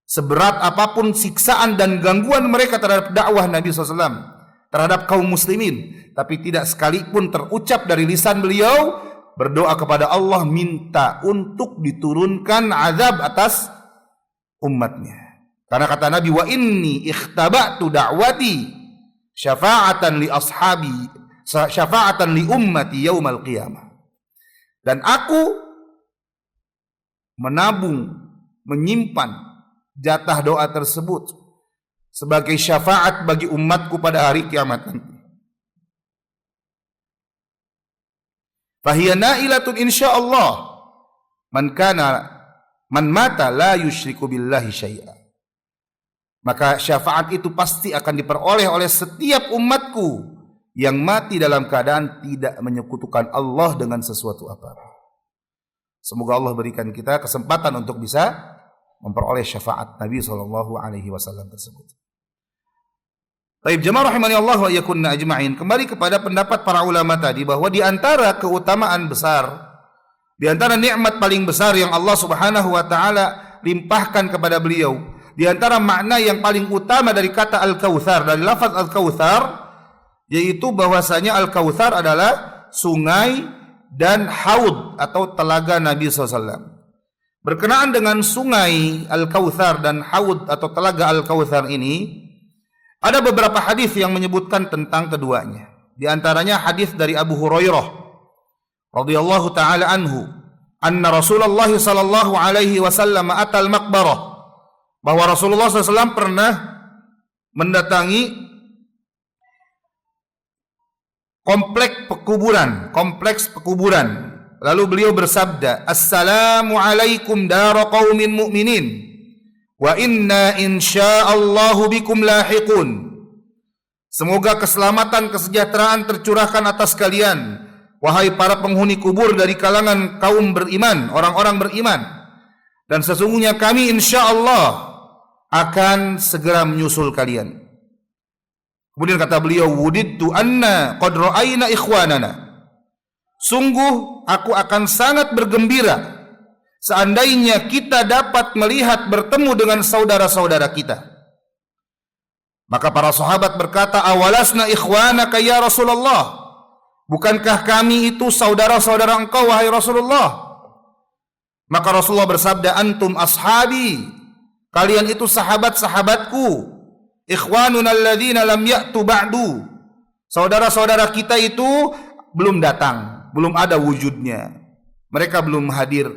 seberat apapun siksaan dan gangguan mereka terhadap dakwah Nabi SAW, terhadap kaum muslimin, tapi tidak sekalipun terucap dari lisan beliau berdoa kepada Allah minta untuk diturunkan azab atas umatnya. Karena kata Nabi, "Wa inni ikhtaba'tu da'wati syafa'atan li ashabi syafa'atan li ummati yaumal qiyamah. Dan aku menabung, menyimpan jatah doa tersebut sebagai syafaat bagi umatku pada hari kiamat nanti. Fahiya na'ilatun insyaallah man mata la yusyriku billahi syai'a. Maka syafaat itu pasti akan diperoleh oleh setiap umatku yang mati dalam keadaan tidak menyekutukan Allah dengan sesuatu apa-apa. Semoga Allah berikan kita kesempatan untuk bisa memperoleh syafaat Nabi SAW tersebut. Baik, jemaah rahimani Allah wa yakunna ajma'in. Kembali kepada pendapat para ulama tadi bahwa di antara keutamaan besar, di antara nikmat paling besar yang Allah Subhanahu wa taala limpahkan kepada beliau, di antara makna yang paling utama dari kata Al-Kautsar, dari lafaz Al-Kautsar, yaitu bahwasanya Al-Kautsar adalah sungai dan haud atau telaga Nabi SAW. Berkenaan dengan sungai Al-Kautsar dan haud atau telaga Al-Kautsar ini, ada beberapa hadis yang menyebutkan tentang keduanya. Di antaranya hadis dari Abu Hurairah radhiyallahu taala anhu, anna Rasulullah sallallahu alaihi wasallam atal maqbarah, bahwa Rasulullah SAW pernah mendatangi kompleks pekuburan. Lalu beliau bersabda, "Assalamu alaikum dara qaumin mu'minin wa inna insyaallahu bikum lahiqun." Semoga keselamatan, kesejahteraan tercurahkan atas kalian, wahai para penghuni kubur dari kalangan kaum beriman, orang-orang beriman. Dan sesungguhnya kami insyaallah akan segera menyusul kalian. Kemudian kata beliau, wudidtu anna qad ra'ayna ikhwanana. Sungguh aku akan sangat bergembira seandainya kita dapat melihat bertemu dengan saudara-saudara kita. Maka para sahabat berkata, awalasna ikhwanaka ya Rasulullah. Bukankah kami itu saudara-saudara engkau wahai Rasulullah? Maka Rasulullah bersabda, antum ashabi. Kalian itu sahabat-sahabatku. Ikhwanuna alladzina lam ya'tu ba'du. Saudara-saudara kita itu belum datang, belum ada wujudnya. Mereka belum hadir.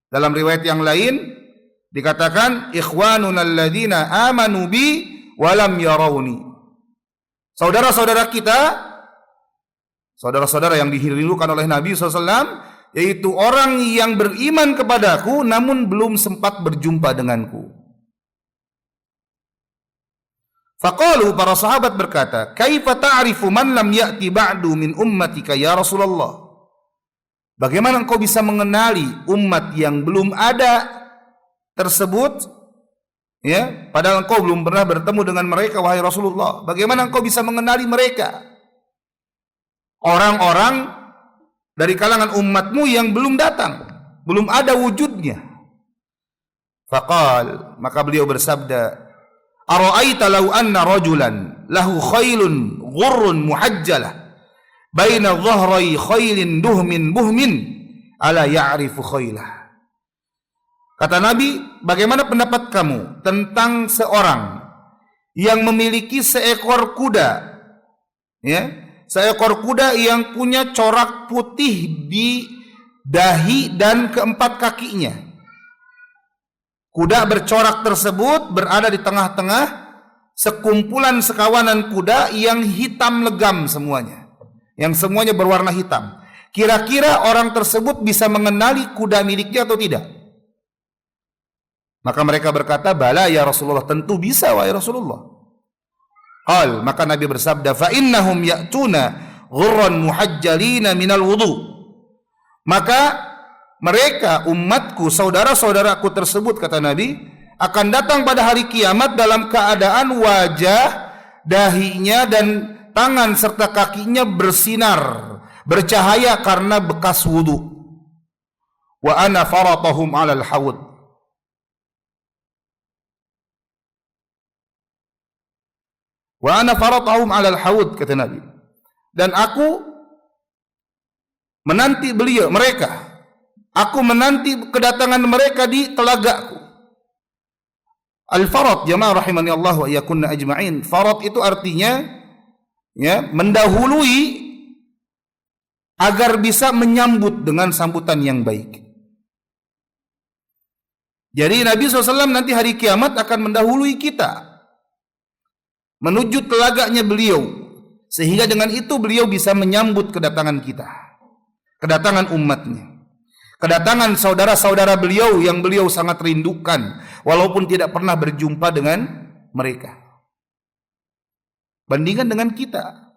Dalam riwayat yang lain dikatakan ikhwanuna alladzina amanu bi wa lam yarawni. Saudara-saudara kita, saudara-saudara yang dirindukan oleh Nabi SAW, yaitu orang yang beriman kepadaku namun belum sempat berjumpa denganku. Faqalu, para sahabat berkata, kaifa ta'rifu man lam ya'ti ba'du min ummatika ya Rasulullah? Bagaimana engkau bisa mengenali umat yang belum ada tersebut? Ya, padahal engkau belum pernah bertemu dengan mereka wahai Rasulullah. Bagaimana engkau bisa mengenali mereka? Orang-orang dari kalangan umatmu yang belum datang, belum ada wujudnya. Faqal, maka beliau bersabda, ara'aita law anna rajulan lahu khailun ghurrun muhajjalah baina dhahrai khailin duhmin buhmin ala ya'rifu khailah. Kata Nabi, bagaimana pendapat kamu tentang seorang yang memiliki seekor kuda, ya, seekor kuda yang punya corak putih di dahi dan keempat kakinya. Kuda bercorak tersebut berada di tengah-tengah sekumpulan sekawanan kuda yang hitam legam semuanya, yang semuanya berwarna hitam. Kira-kira orang tersebut bisa mengenali kuda miliknya atau tidak? Maka mereka berkata, bala ya Rasulullah, tentu bisa wahai Rasulullah. Qal, maka Nabi bersabda, fa innahum ya'tuna ghurran muhajjalina minal wudu. Maka mereka, umatku, saudara-saudaraku tersebut, kata Nabi, akan datang pada hari kiamat dalam keadaan wajah, dahinya dan tangan serta kakinya bersinar, bercahaya karena bekas wudu. Wa ana faratahum 'alal haud. Wa ana faratahum 'alal haud, kata Nabi. Dan aku menanti mereka. Aku menanti kedatangan mereka di telagaku. Al-farat, jamaah rahimani Allah wa yakunna ajma'in. Farat itu artinya, ya, mendahului agar bisa menyambut dengan sambutan yang baik. Jadi Nabi SAW nanti hari kiamat akan mendahului kita menuju telaganya beliau, sehingga dengan itu beliau bisa menyambut kedatangan kita, kedatangan umatnya, kedatangan saudara-saudara beliau yang beliau sangat rindukan walaupun tidak pernah berjumpa dengan mereka. Bandingkan dengan kita,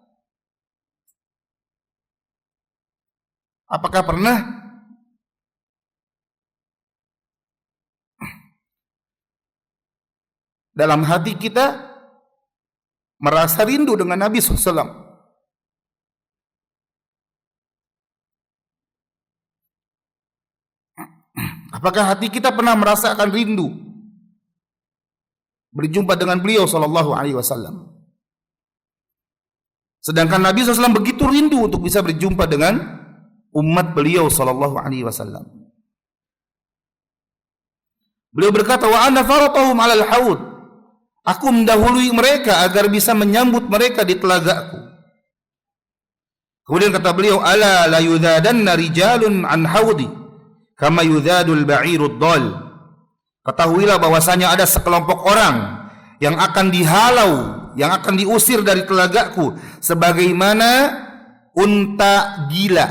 apakah pernah dalam hati kita merasa rindu dengan Nabi SAW? Apakah hati kita pernah merasakan rindu berjumpa dengan beliau sallallahu alaihi wasallam? Sedangkan Nabi SAW begitu rindu untuk bisa berjumpa dengan umat beliau sallallahu alaihi wasallam. Beliau berkata, wa ana faratahum 'alal haud. Aku mendahului mereka agar bisa menyambut mereka di telagaku. Kemudian kata beliau, ala la yudhadanna rijalun an haudi kama yudhadul ba'irud dal. Ketahuilah bahwasanya ada sekelompok orang yang akan dihalau, yang akan diusir dari telagaku sebagaimana unta gila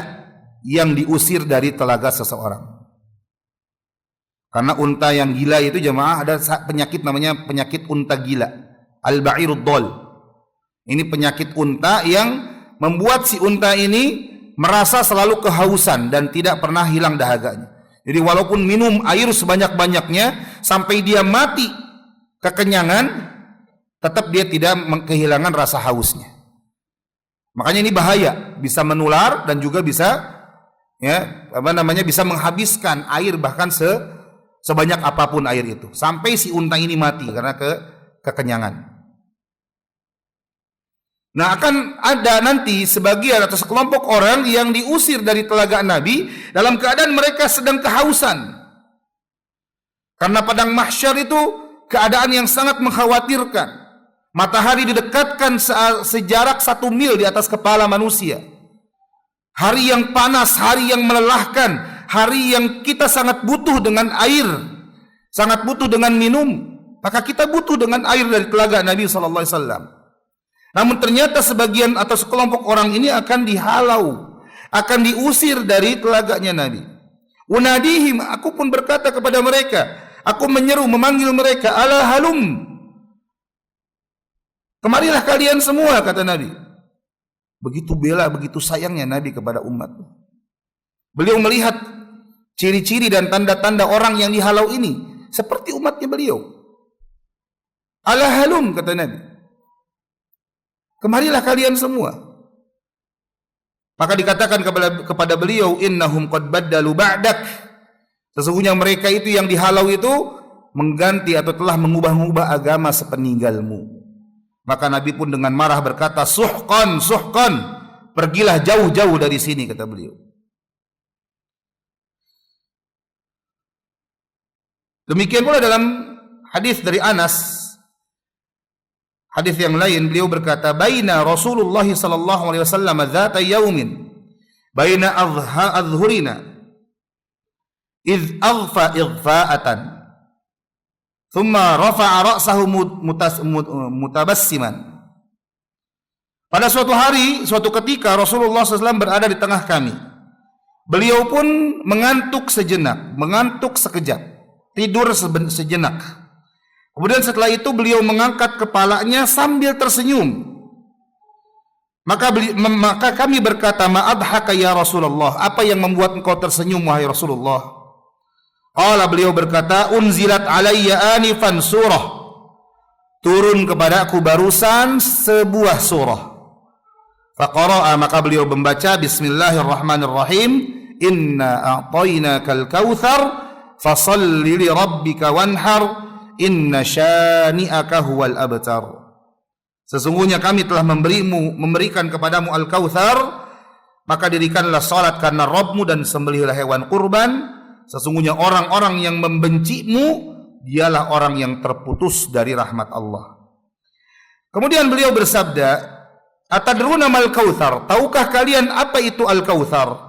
yang diusir dari telaga seseorang. Karena unta yang gila itu jemaah ada penyakit namanya penyakit unta gila, al-ba'irud dal. Ini penyakit unta yang membuat si unta ini merasa selalu kehausan dan tidak pernah hilang dahaganya. Jadi walaupun minum air sebanyak-banyaknya sampai dia mati kekenyangan, tetap dia tidak kehilangan rasa hausnya. Makanya ini bahaya, bisa menular dan juga bisa bisa menghabiskan air bahkan sebanyak apapun air itu sampai si unta ini mati karena kekenyangan. Nah, akan ada nanti sebagian atau sekelompok orang yang diusir dari telaga Nabi dalam keadaan mereka sedang kehausan. Karena padang mahsyar itu keadaan yang sangat mengkhawatirkan. Matahari didekatkan sejarak 1 mil di atas kepala manusia. Hari yang panas, hari yang melelahkan, hari yang kita sangat butuh dengan air, sangat butuh dengan minum. Maka kita butuh dengan air dari telaga Nabi sallallahu alaihi wasallam. Namun ternyata sebagian atau sekelompok orang ini akan dihalau, akan diusir dari telaganya Nabi. Unadihim, aku pun berkata kepada mereka, aku menyeru, memanggil mereka, ala halum. Kemarilah kalian semua, kata Nabi. Begitu bela, begitu sayangnya Nabi kepada umat. Beliau melihat ciri-ciri dan tanda-tanda orang yang dihalau ini seperti umatnya beliau. Ala halum, kata Nabi. Kemarilah kalian semua. Maka dikatakan kepada beliau, innahum qad baddalu ba'dak. Sesungguhnya mereka itu yang dihalau itu mengganti atau telah mengubah-ubah agama sepeninggalmu. Maka Nabi pun dengan marah berkata, suhqan, suhqan, pergilah jauh-jauh dari sini, kata beliau. Demikian pula dalam hadis dari Anas, hadis yang lain beliau berkata, baina Rasulullah sallallahu alaihi wasallam dzata yaumin baina adhhurina iz aghfa ighfa'atan thumma rafa'a ra'sahu mutabassiman. Pada suatu hari, suatu ketika Rasulullah SAW berada di tengah kami. Beliau pun mengantuk sejenak, mengantuk sekejap, tidur sejenak. Kemudian setelah itu beliau mengangkat kepalanya sambil tersenyum. Maka kami berkata, ma'adhaka ya Rasulullah, apa yang membuat engkau tersenyum wahai Rasulullah? Qala, beliau berkata, unzilat alayya anifan surah. Turun kepadaku barusan sebuah surah. Faqara'a, maka beliau membaca bismillahirrahmanirrahim, inna a'tainakal kautsar fasalli li rabbika wanhar inna syani'aka huwal abtar. Sesungguhnya kami telah memberikan kepadamu al-kautsar, maka dirikanlah salat karena Rabbmu dan sembelihlah hewan kurban. Sesungguhnya orang-orang yang membencimu dialah orang yang terputus dari rahmat Allah. Kemudian beliau bersabda, Atadruna mal kautsar? Tahukah kalian apa itu al-kautsar?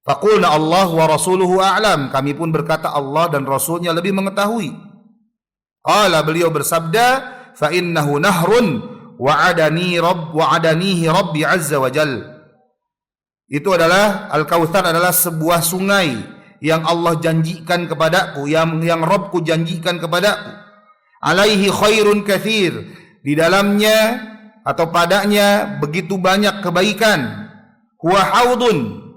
Faqulna Allah wa rasuluhu a'lam. Kami pun berkata Allah dan Rasulnya lebih mengetahui. Qala, beliau bersabda, fa innahu nahrun wa'adanihi rabbi azza wa jal. Itu adalah al-kautsar adalah sebuah sungai yang Allah janjikan kepadaku, yang Rabbku janjikan kepadaku. Alaihi khairun katsir. Di dalamnya atau padanya begitu banyak kebaikan. Huwa haudun.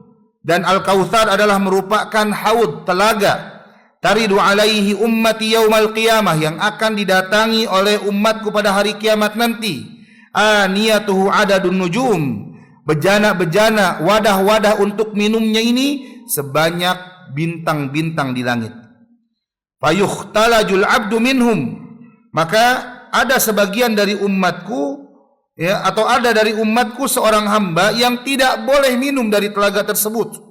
Dan al-kautsar adalah merupakan haud, telaga. Taridu alaihi ummati yaumal qiyamah, yang akan didatangi oleh umatku pada hari kiamat nanti. Aniyatuhu adadun nujum. Bejana-bejana, wadah-wadah untuk minumnya ini sebanyak bintang-bintang di langit. Fayukhtalajul abdu minhum. Maka ada sebagian dari umatku, ya, atau ada dari umatku seorang hamba yang tidak boleh minum dari telaga tersebut.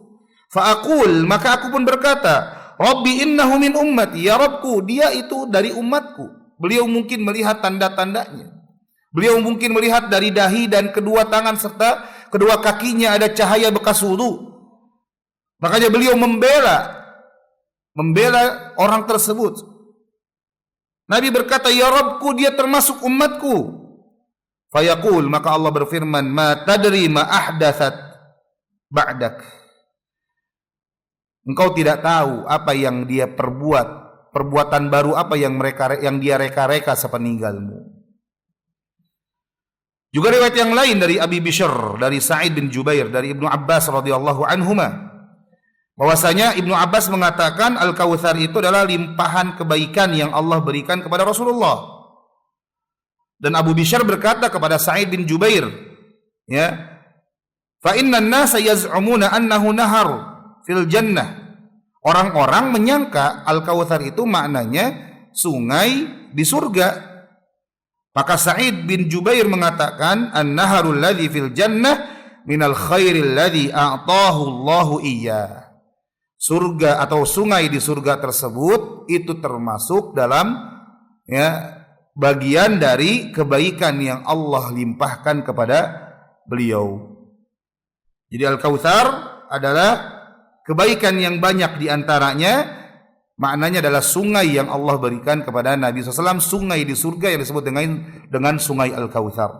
Fa'aqul, maka aku pun berkata, Rabbi innahu min ummati, ya Rabbku, dia itu dari umatku. Beliau mungkin melihat tanda-tandanya. Beliau mungkin melihat dari dahi dan kedua tangan serta kedua kakinya ada cahaya bekas wudu. Makanya beliau membela orang tersebut. Nabi berkata, ya Rabbku, dia termasuk umatku. Fayaqul, maka Allah berfirman, ma tadri ma ahdatsat ba'dak. Engkau tidak tahu apa yang dia perbuat, perbuatan baru apa yang dia reka-reka sepeninggalmu. Juga riwayat yang lain dari Abi Bishr, dari Sa'id bin Jubair, dari Ibnu Abbas radhiyallahu anhuma, bahwasanya Ibnu Abbas mengatakan al-kautsar itu adalah limpahan kebaikan yang Allah berikan kepada Rasulullah. Dan Abu Bishr berkata kepada Sa'id bin Jubair, ya, fa innan nasa yaz'umuna annahu nahar fil jannah. Orang-orang menyangka al-kautsar itu maknanya sungai di surga. Maka Sa'id bin Jubair mengatakan, an-naharul ladzi fil jannah minal khairil ladzi a'tahu Allahu iyyah. Surga atau sungai di surga tersebut itu termasuk dalam, ya, bagian dari kebaikan yang Allah limpahkan kepada beliau. Jadi al-kautsar adalah kebaikan yang banyak diantaranya, maknanya adalah sungai yang Allah berikan kepada Nabi SAW, sungai di surga yang disebut dengan sungai al-kautsar.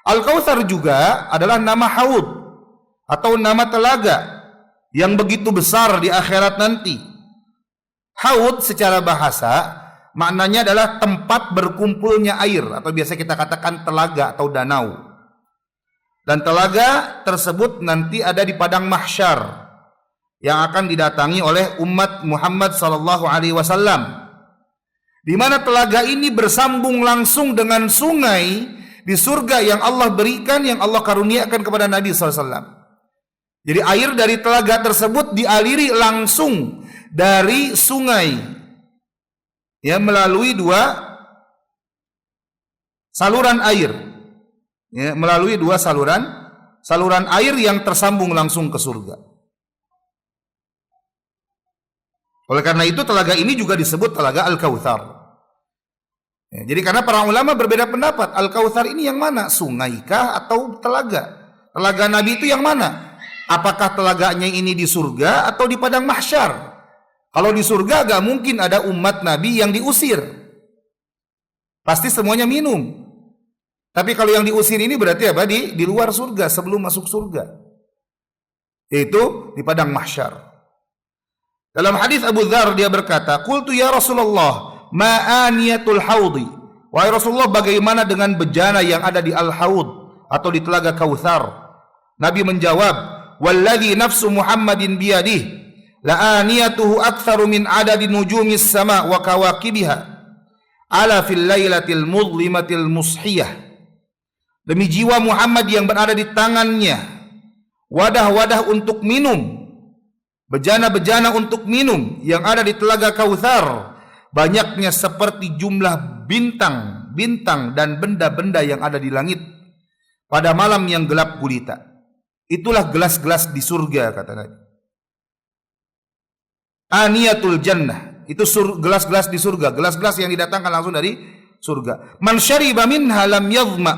Al-kautsar juga adalah nama haud atau nama telaga yang begitu besar di akhirat nanti. Haud secara bahasa maknanya adalah tempat berkumpulnya air, atau biasa kita katakan telaga atau danau. Dan telaga tersebut nanti ada di padang mahsyar yang akan didatangi oleh umat Muhammad sallallahu alaihi wasallam. Di mana telaga ini bersambung langsung dengan sungai di surga yang Allah berikan, yang Allah karuniakan kepada Nabi sallallahu alaihi wasallam. Jadi air dari telaga tersebut dialiri langsung dari sungai, ya, melalui dua saluran air, ya, melalui dua saluran air yang tersambung langsung ke surga. Oleh karena itu telaga ini juga disebut telaga al-kautsar. Ya, jadi karena para ulama berbeda pendapat, al-kautsar ini yang mana, sungaikah atau telaga? Telaga Nabi itu yang mana? Apakah telaganya ini di surga atau di padang mahsyar? Kalau di surga gak mungkin ada umat Nabi yang diusir. Pasti semuanya minum. Tapi kalau yang diusir ini berarti apa? Di luar surga, sebelum masuk surga. Yaitu di padang mahsyar. Dalam hadis Abu Dzar dia berkata, "Qultu ya Rasulullah, ma aniyatul haudi?" Wahai Rasulullah, bagaimana dengan bejana yang ada di al-haud atau di telaga Kautsar? Nabi menjawab, "Walladzi nafsu Muhammadin biyadihi la aniyatuhu aktsaru min adadi nujumis sama wa kawakibiha ala fil lailatil mudlimatil mushiyah." Demi jiwa Muhammad yang berada di tangannya, wadah-wadah untuk minum, bejana-bejana untuk minum yang ada di telaga Kautsar banyaknya seperti jumlah bintang-bintang dan benda-benda yang ada di langit pada malam yang gelap gulita. Itulah gelas-gelas di surga, kata Nabi. Aniyatul jannah, itu gelas-gelas di surga, gelas-gelas yang didatangkan langsung dari surga. Man syariba minha lam yadhma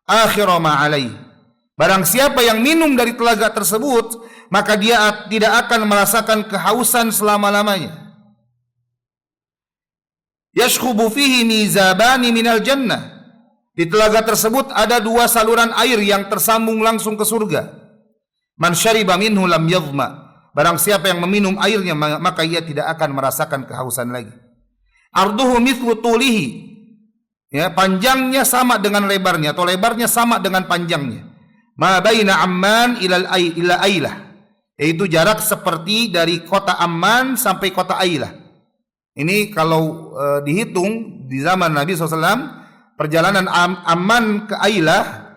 akhira ma alaih. Barang siapa yang minum dari telaga tersebut, maka dia tidak akan merasakan kehausan selama-lamanya. Yashkhubu fihi mizabani minal jannah. Di telaga tersebut ada 2 saluran air yang tersambung langsung ke surga. Man syariba minhu lam yadhma. Barang siapa yang meminum airnya, maka ia tidak akan merasakan kehausan lagi. Arduhu mithlu tulihi. Ya, panjangnya sama dengan lebarnya, atau lebarnya sama dengan panjangnya. Ma baina Amman ila Ailah. Yaitu jarak seperti dari kota Amman sampai kota Ailah. Ini kalau dihitung di zaman Nabi SAW, perjalanan Amman ke Ailah,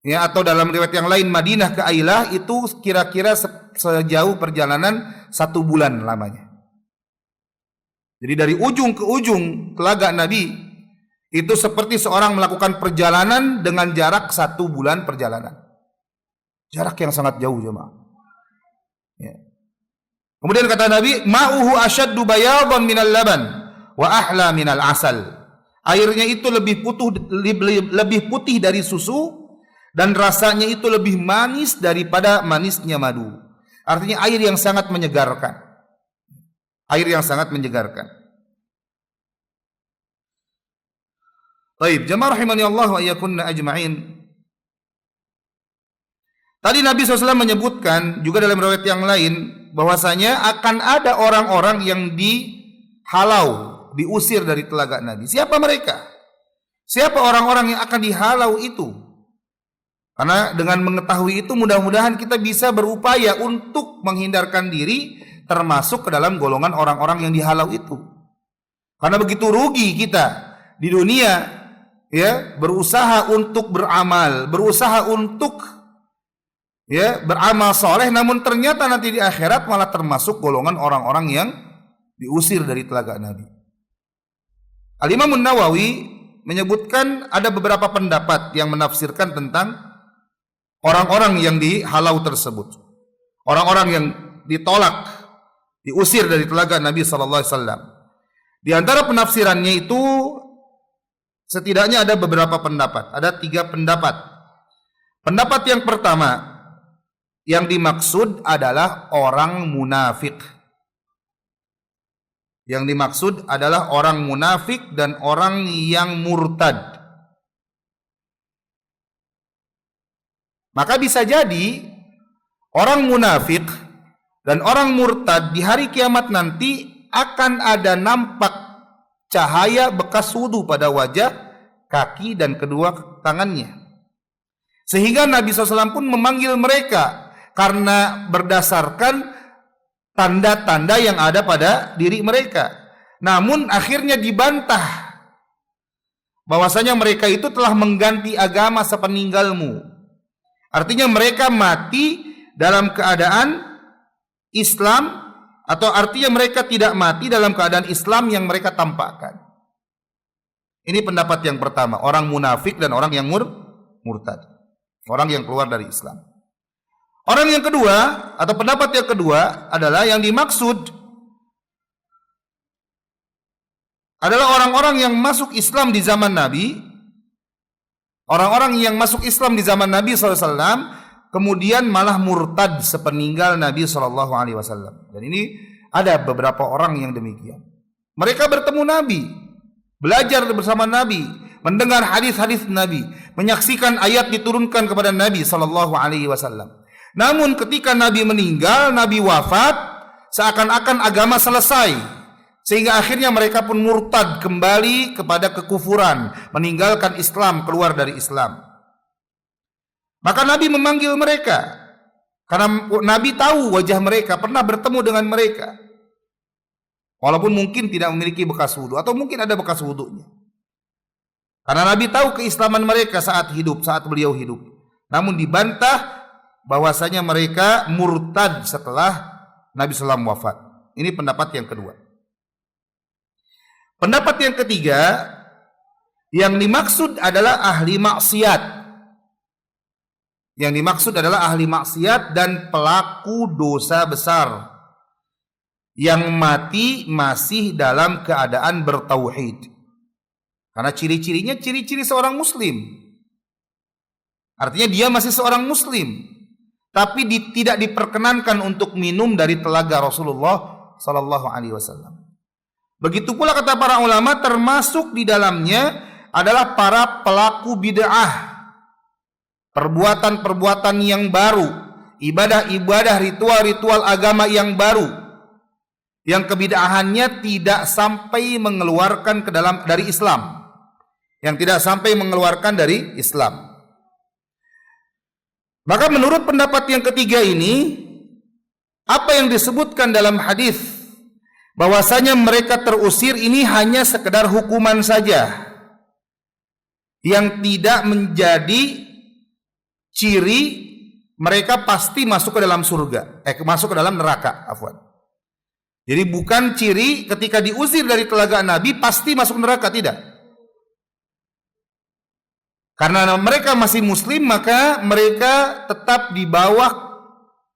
ya, atau dalam riwayat yang lain Madinah ke Ailah, itu kira-kira sejauh perjalanan 1 bulan lamanya. Jadi dari ujung ke ujung telaga Nabi itu seperti seorang melakukan perjalanan dengan jarak 1 bulan perjalanan. Jarak yang sangat jauh, jemaah. Ya. Kemudian kata Nabi, ma'uhu asyaddu bayadan minal laban wa ahla minal asal. Airnya itu lebih putih dari susu, dan rasanya itu lebih manis daripada manisnya madu. Artinya air yang sangat menyegarkan. Air yang sangat menyegarkan. Baik, jemaah rahimani Allah wa iyyakunna ajma'in. Tadi Nabi SAW menyebutkan juga dalam riwayat yang lain bahwasanya akan ada orang-orang yang dihalau, diusir dari telaga Nabi. Siapa mereka? Siapa orang-orang yang akan dihalau itu? Karena dengan mengetahui itu mudah-mudahan kita bisa berupaya untuk menghindarkan diri termasuk ke dalam golongan orang-orang yang dihalau itu. Karena begitu rugi kita di dunia, ya, berusaha untuk beramal, berusaha untuk beramal soleh, namun ternyata nanti di akhirat malah termasuk golongan orang-orang yang diusir dari telaga Nabi. Al-Imam An-Nawawi menyebutkan ada beberapa pendapat yang menafsirkan tentang orang-orang yang dihalau tersebut, orang-orang yang ditolak, diusir dari telaga Nabi sallallahu alaihi wasallam. Di antara penafsirannya itu setidaknya ada beberapa pendapat, ada 3 pendapat. Pendapat yang pertama, yang dimaksud adalah orang munafik. Yang dimaksud adalah orang munafik dan orang yang murtad. Maka bisa jadi orang munafik dan orang murtad di hari kiamat nanti akan ada nampak cahaya bekas wudu pada wajah, kaki, dan kedua tangannya. Sehingga Nabi SAW pun memanggil mereka karena berdasarkan tanda-tanda yang ada pada diri mereka. Namun akhirnya dibantah bahwasanya mereka itu telah mengganti agama sepeninggalmu. Artinya mereka mati dalam keadaan Islam, atau artinya mereka tidak mati dalam keadaan Islam yang mereka tampakkan. Ini pendapat yang pertama, orang munafik dan orang yang murtad. Orang yang keluar dari Islam. Orang yang kedua, atau pendapat yang kedua adalah yang dimaksud adalah orang-orang yang masuk Islam di zaman Nabi. Orang-orang yang masuk Islam di zaman Nabi SAW kemudian malah murtad sepeninggal Nabi SAW. Dan ini ada beberapa orang yang demikian. Mereka bertemu Nabi, belajar bersama Nabi, mendengar hadis-hadis Nabi, menyaksikan ayat diturunkan kepada Nabi SAW. Namun ketika Nabi meninggal, Nabi wafat, seakan-akan agama selesai. Sehingga akhirnya mereka pun murtad kembali kepada kekufuran, meninggalkan Islam, keluar dari Islam. Maka Nabi memanggil mereka, karena Nabi tahu wajah mereka, pernah bertemu dengan mereka. Walaupun mungkin tidak memiliki bekas wudu, atau mungkin ada bekas wudunya. Karena Nabi tahu keislaman mereka saat hidup, saat beliau hidup. Namun dibantah bahwasanya mereka murtad setelah Nabi SAW wafat. Ini pendapat yang kedua. Pendapat yang ketiga, yang dimaksud adalah ahli maksiat. Yang dimaksud adalah ahli maksiat dan pelaku dosa besar yang mati masih dalam keadaan bertauhid. Karena ciri-cirinya ciri-ciri seorang muslim. Artinya dia masih seorang muslim, tapi tidak diperkenankan untuk minum dari telaga Rasulullah sallallahu alaihi wasallam. Begitu pula kata para ulama, termasuk di dalamnya adalah para pelaku bid'ah, perbuatan-perbuatan yang baru, ibadah-ibadah, ritual-ritual agama yang baru, yang kebid'ahannya tidak sampai mengeluarkan dari Islam, yang tidak sampai mengeluarkan dari Islam. Maka menurut pendapat yang ketiga ini, apa yang disebutkan dalam hadis bahwasanya mereka terusir ini hanya sekedar hukuman saja, yang tidak menjadi ciri mereka pasti masuk ke dalam surga, masuk ke dalam neraka, afwan. Jadi bukan ciri ketika diusir dari telaga Nabi pasti masuk neraka, tidak. Karena mereka masih muslim, maka mereka tetap di bawah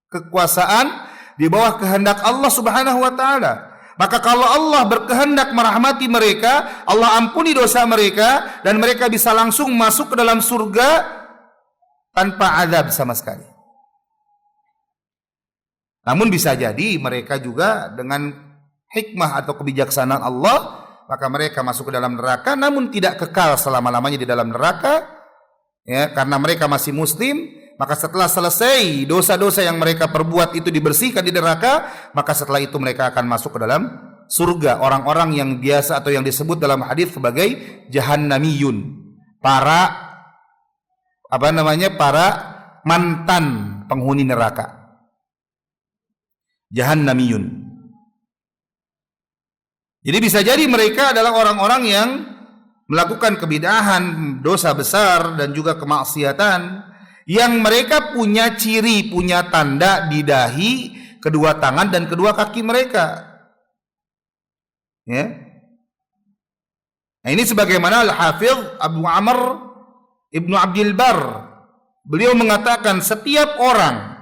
kekuasaan, di bawah kehendak Allah Subhanahu wa taala. Maka kalau Allah berkehendak merahmati mereka, Allah ampuni dosa mereka dan mereka bisa langsung masuk ke dalam surga tanpa azab sama sekali. Namun bisa jadi mereka juga dengan hikmah atau kebijaksanaan Allah, maka mereka masuk ke dalam neraka, namun tidak kekal selama-lamanya di dalam neraka, ya, karena mereka masih muslim. Maka setelah selesai dosa-dosa yang mereka perbuat itu dibersihkan di neraka, maka setelah itu mereka akan masuk ke dalam surga. Orang-orang yang biasa atau yang disebut dalam hadis sebagai jahannamiyun, para mantan penghuni neraka. Jahannamiyun. Jadi bisa jadi mereka adalah orang-orang yang melakukan kebid'ahan, dosa besar dan juga kemaksiatan, yang mereka punya ciri, punya tanda di dahi, kedua tangan dan kedua kaki mereka. Ya. Nah, ini sebagaimana Al-Hafidh Abu Amr Ibnu Abdul Bar, beliau mengatakan setiap orang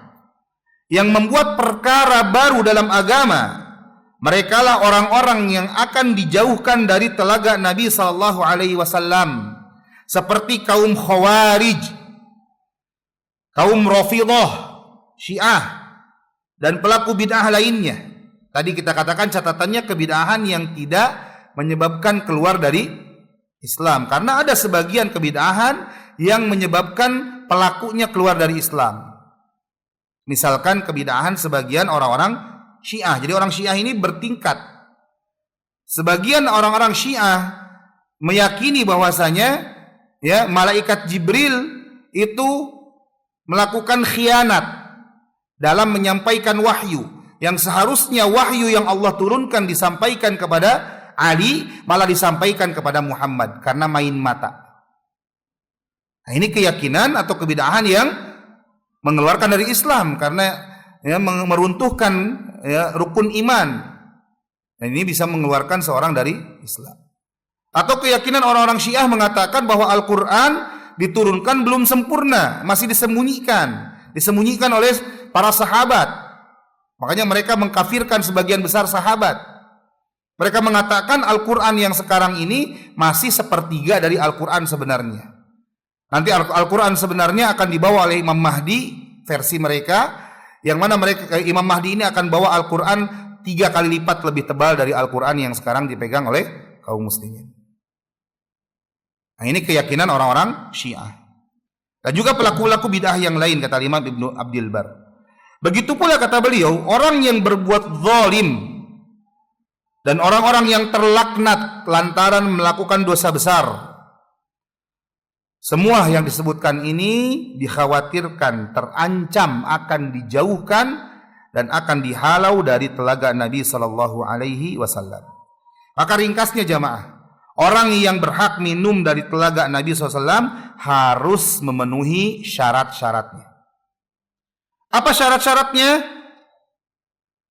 yang membuat perkara baru dalam agama, merekalah orang-orang yang akan dijauhkan dari telaga Nabi sallallahu alaihi wasallam, seperti kaum Khawarij, kaum Rafidhah, Syiah dan pelaku bid'ah lainnya. Tadi kita katakan catatannya kebid'ahan yang tidak menyebabkan keluar dari Islam, karena ada sebagian kebid'ahan yang menyebabkan pelakunya keluar dari Islam. Misalkan kebid'ahan sebagian orang-orang Syiah. Jadi orang Syiah ini bertingkat. Sebagian orang-orang Syiah meyakini bahwasanya ya malaikat Jibril itu melakukan khianat dalam menyampaikan wahyu, yang seharusnya wahyu yang Allah turunkan disampaikan kepada Ali malah disampaikan kepada Muhammad karena main mata. Nah, ini keyakinan atau kebid'ahan yang mengeluarkan dari Islam karena ya, meruntuhkan ya, rukun iman. Dan ini bisa mengeluarkan seorang dari Islam. Atau keyakinan orang-orang Syiah mengatakan bahwa Al-Quran diturunkan belum sempurna, masih disembunyikan oleh para sahabat. Makanya mereka mengkafirkan sebagian besar sahabat. Mereka mengatakan Al-Quran yang sekarang ini masih sepertiga dari Al-Quran sebenarnya. Nanti Al-Quran sebenarnya akan dibawa oleh Imam Mahdi, versi mereka, yang mana Imam Mahdi ini akan bawa Al-Quran 3 kali lipat lebih tebal dari Al-Quran yang sekarang dipegang oleh kaum muslimin. Nah, ini keyakinan orang-orang Syiah. Dan juga pelaku-pelaku bid'ah yang lain, kata Imam Ibnu Abdul Bar. Begitu pula kata beliau, orang yang berbuat zalim dan orang-orang yang terlaknat lantaran melakukan dosa besar, semua yang disebutkan ini dikhawatirkan, terancam akan dijauhkan dan akan dihalau dari telaga Nabi sallallahu alaihi wasallam. Maka ringkasnya jamaah, orang yang berhak minum dari telaga Nabi SAW harus memenuhi syarat-syaratnya. Apa syarat-syaratnya?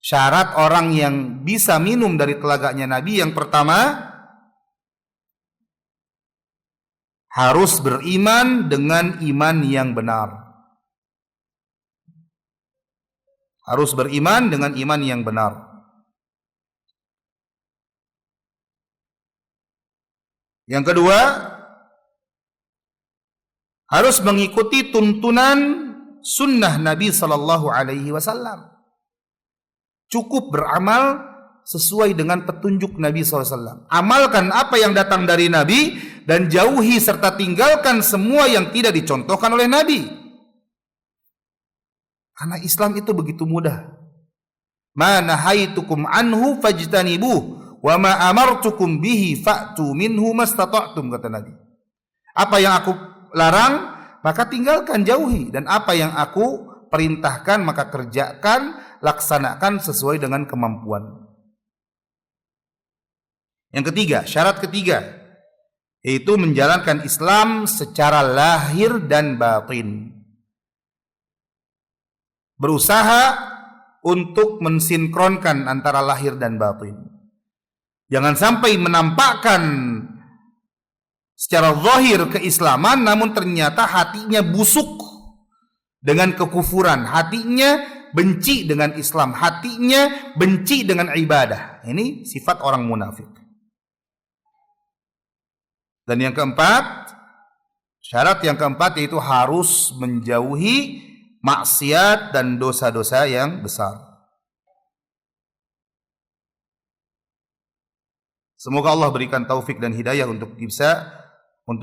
Syarat orang yang bisa minum dari telaganya Nabi, yang pertama, harus beriman dengan iman yang benar. Harus beriman dengan iman yang benar. Yang kedua, harus mengikuti tuntunan sunnah Nabi sallallahu alaihi wasallam. Cukup beramal sesuai dengan petunjuk Nabi SAW. Amalkan apa yang datang dari Nabi dan jauhi serta tinggalkan semua yang tidak dicontohkan oleh Nabi. Karena Islam itu begitu mudah. Ma nahaitukum anhu fajtanibuh wa ma amartukum bihi fa'tu minhu mastata'tum, kata Nabi. Apa yang aku larang maka tinggalkan, jauhi, dan apa yang aku perintahkan maka kerjakan, laksanakan sesuai dengan kemampuan. Yang ketiga, syarat ketiga, yaitu menjalankan Islam secara lahir dan batin. Berusaha untuk mensinkronkan antara lahir dan batin. Jangan sampai menampakkan secara zahir keislaman namun ternyata hatinya busuk dengan kekufuran, hatinya benci dengan Islam, hatinya benci dengan ibadah. Ini sifat orang munafik. Dan yang keempat, syarat yang keempat yaitu harus menjauhi maksiat dan dosa-dosa yang besar. Semoga Allah berikan taufik dan hidayah untuk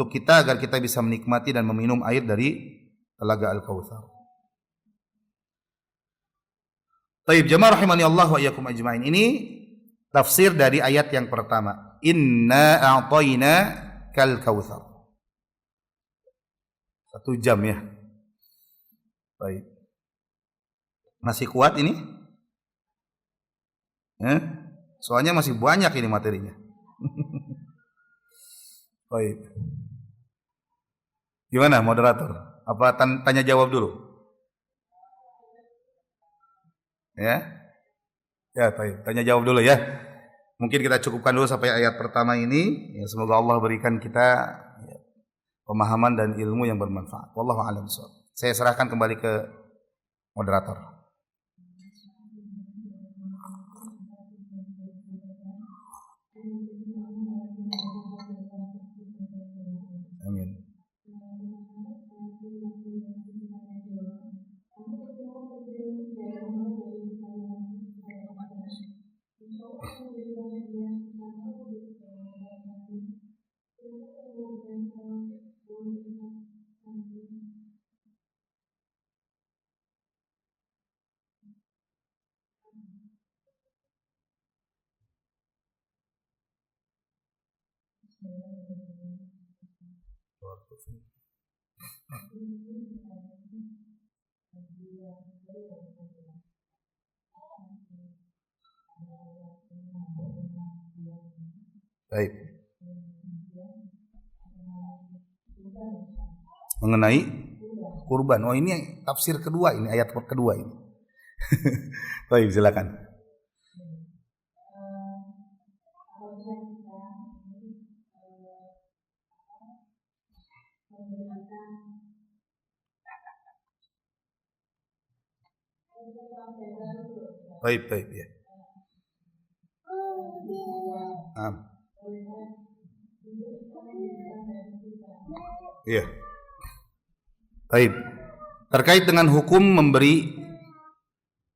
kita agar kita bisa menikmati dan meminum air dari Telaga Al-Kautsar. Taib jamaah rahimani Allah wa iyyakum ajmain. Ini tafsir dari ayat yang pertama. Inna a'tayna kal kautsar. 1 jam ya. Baik. Masih kuat ini? Soalnya masih banyak ini materinya. Baik. Gimana moderator? Apa tanya jawab dulu? Ya? Ya, baik. Tanya jawab dulu ya. Mungkin kita cukupkan dulu sampai ayat pertama ini. Ya, semoga Allah berikan kita pemahaman dan ilmu yang bermanfaat. Wallahu a'lam bishawab. Saya serahkan kembali ke moderator. Amin. Baik. Mengenai kurban. Oh, ini tafsir kedua ini, ayat kedua ini. Baik, silakan. Baik, baik ya. Iya. Baik. Terkait dengan hukum memberi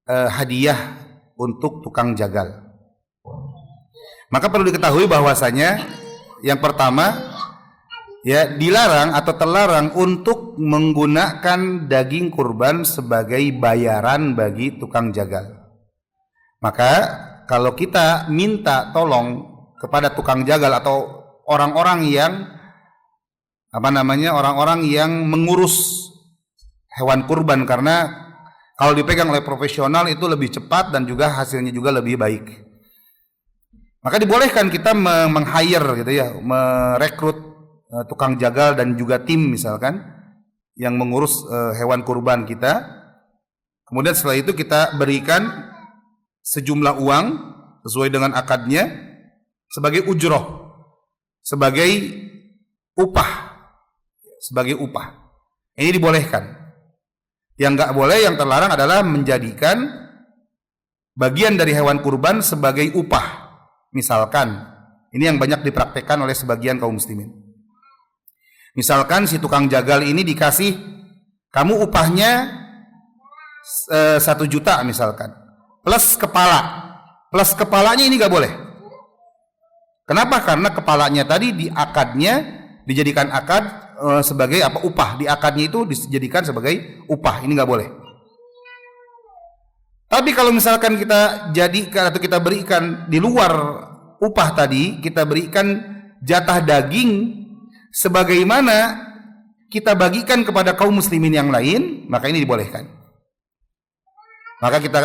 hadiah untuk tukang jagal. Maka perlu diketahui bahwasanya yang pertama ya dilarang atau terlarang untuk menggunakan daging kurban sebagai bayaran bagi tukang jagal. Maka kalau kita minta tolong kepada tukang jagal atau orang-orang yang orang-orang yang mengurus hewan kurban, karena kalau dipegang oleh profesional itu lebih cepat dan juga hasilnya juga lebih baik. Maka dibolehkan kita meng-hire gitu ya, merekrut tukang jagal dan juga tim misalkan yang mengurus hewan kurban kita. Kemudian setelah itu kita berikan sejumlah uang sesuai dengan akadnya sebagai ujroh, sebagai upah, Ini dibolehkan. Yang nggak boleh, yang terlarang adalah menjadikan bagian dari hewan kurban sebagai upah. Misalkan, ini yang banyak dipraktekkan oleh sebagian kaum muslimin. Misalkan si tukang jagal ini dikasih, kamu upahnya 1 juta misalkan, plus kepala. Plus kepalanya ini nggak boleh. Kenapa? Karena kepalanya tadi di akadnya dijadikan akad sebagai apa, upah. Di akadnya itu dijadikan sebagai upah. Ini nggak boleh. Tapi kalau misalkan kita jadikan atau kita berikan di luar upah tadi, kita berikan jatah daging sebagaimana kita bagikan kepada kaum muslimin yang lain, maka ini dibolehkan. Maka kita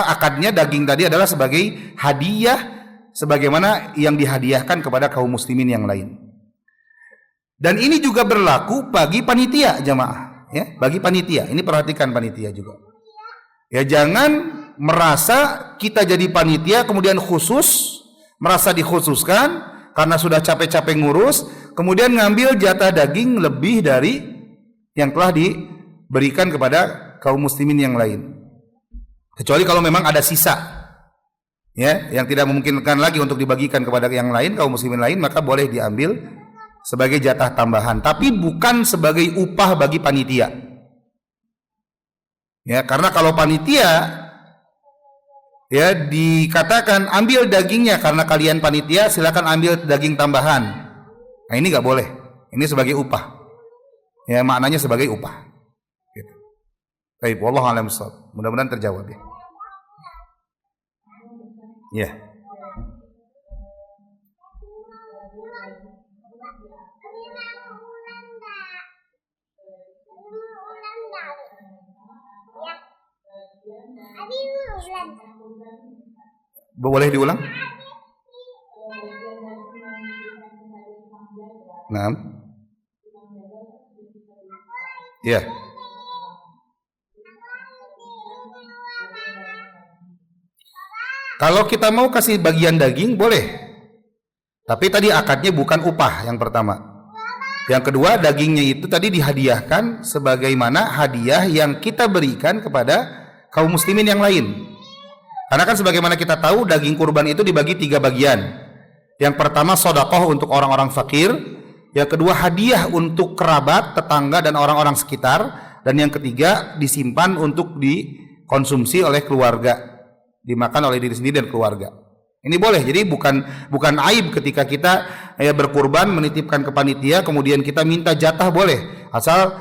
akadnya daging tadi adalah sebagai hadiah sebagaimana yang dihadiahkan kepada kaum muslimin yang lain. Dan ini juga berlaku bagi panitia jamaah, ya, bagi panitia. Ini perhatikan panitia juga. Ya, jangan merasa kita jadi panitia kemudian khusus, merasa dikhususkan karena sudah capek-capek ngurus, kemudian ngambil jatah daging lebih dari yang telah diberikan kepada kaum muslimin yang lain. Kecuali kalau memang ada sisa, ya, yang tidak memungkinkan lagi untuk dibagikan kepada yang lain, kaum muslimin lain, maka boleh diambil sebagai jatah tambahan, tapi bukan sebagai upah bagi panitia. Ya, karena kalau panitia, ya, dikatakan ambil dagingnya karena kalian panitia, silakan ambil daging tambahan. Nah, ini nggak boleh. Ini sebagai upah. Ya, maknanya sebagai upah. Gitu. Baik, wallahu a'lam bishawab. Mudah-mudahan terjawab ya. Ya. Boleh diulang? Nah. Ya. Kalau kita mau kasih bagian daging boleh. Tapi tadi akadnya bukan upah yang pertama. Yang kedua, dagingnya itu tadi dihadiahkan sebagaimana hadiah yang kita berikan kepada kaum muslimin yang lain. Karena kan sebagaimana kita tahu daging kurban itu dibagi 3 bagian. Yang pertama sedekah untuk orang-orang fakir, yang kedua hadiah untuk kerabat, tetangga dan orang-orang sekitar, dan yang ketiga disimpan untuk dikonsumsi oleh keluarga, dimakan oleh diri sendiri dan keluarga. Ini boleh. Jadi bukan aib ketika kita berkurban menitipkan ke panitia kemudian kita minta jatah, boleh, asal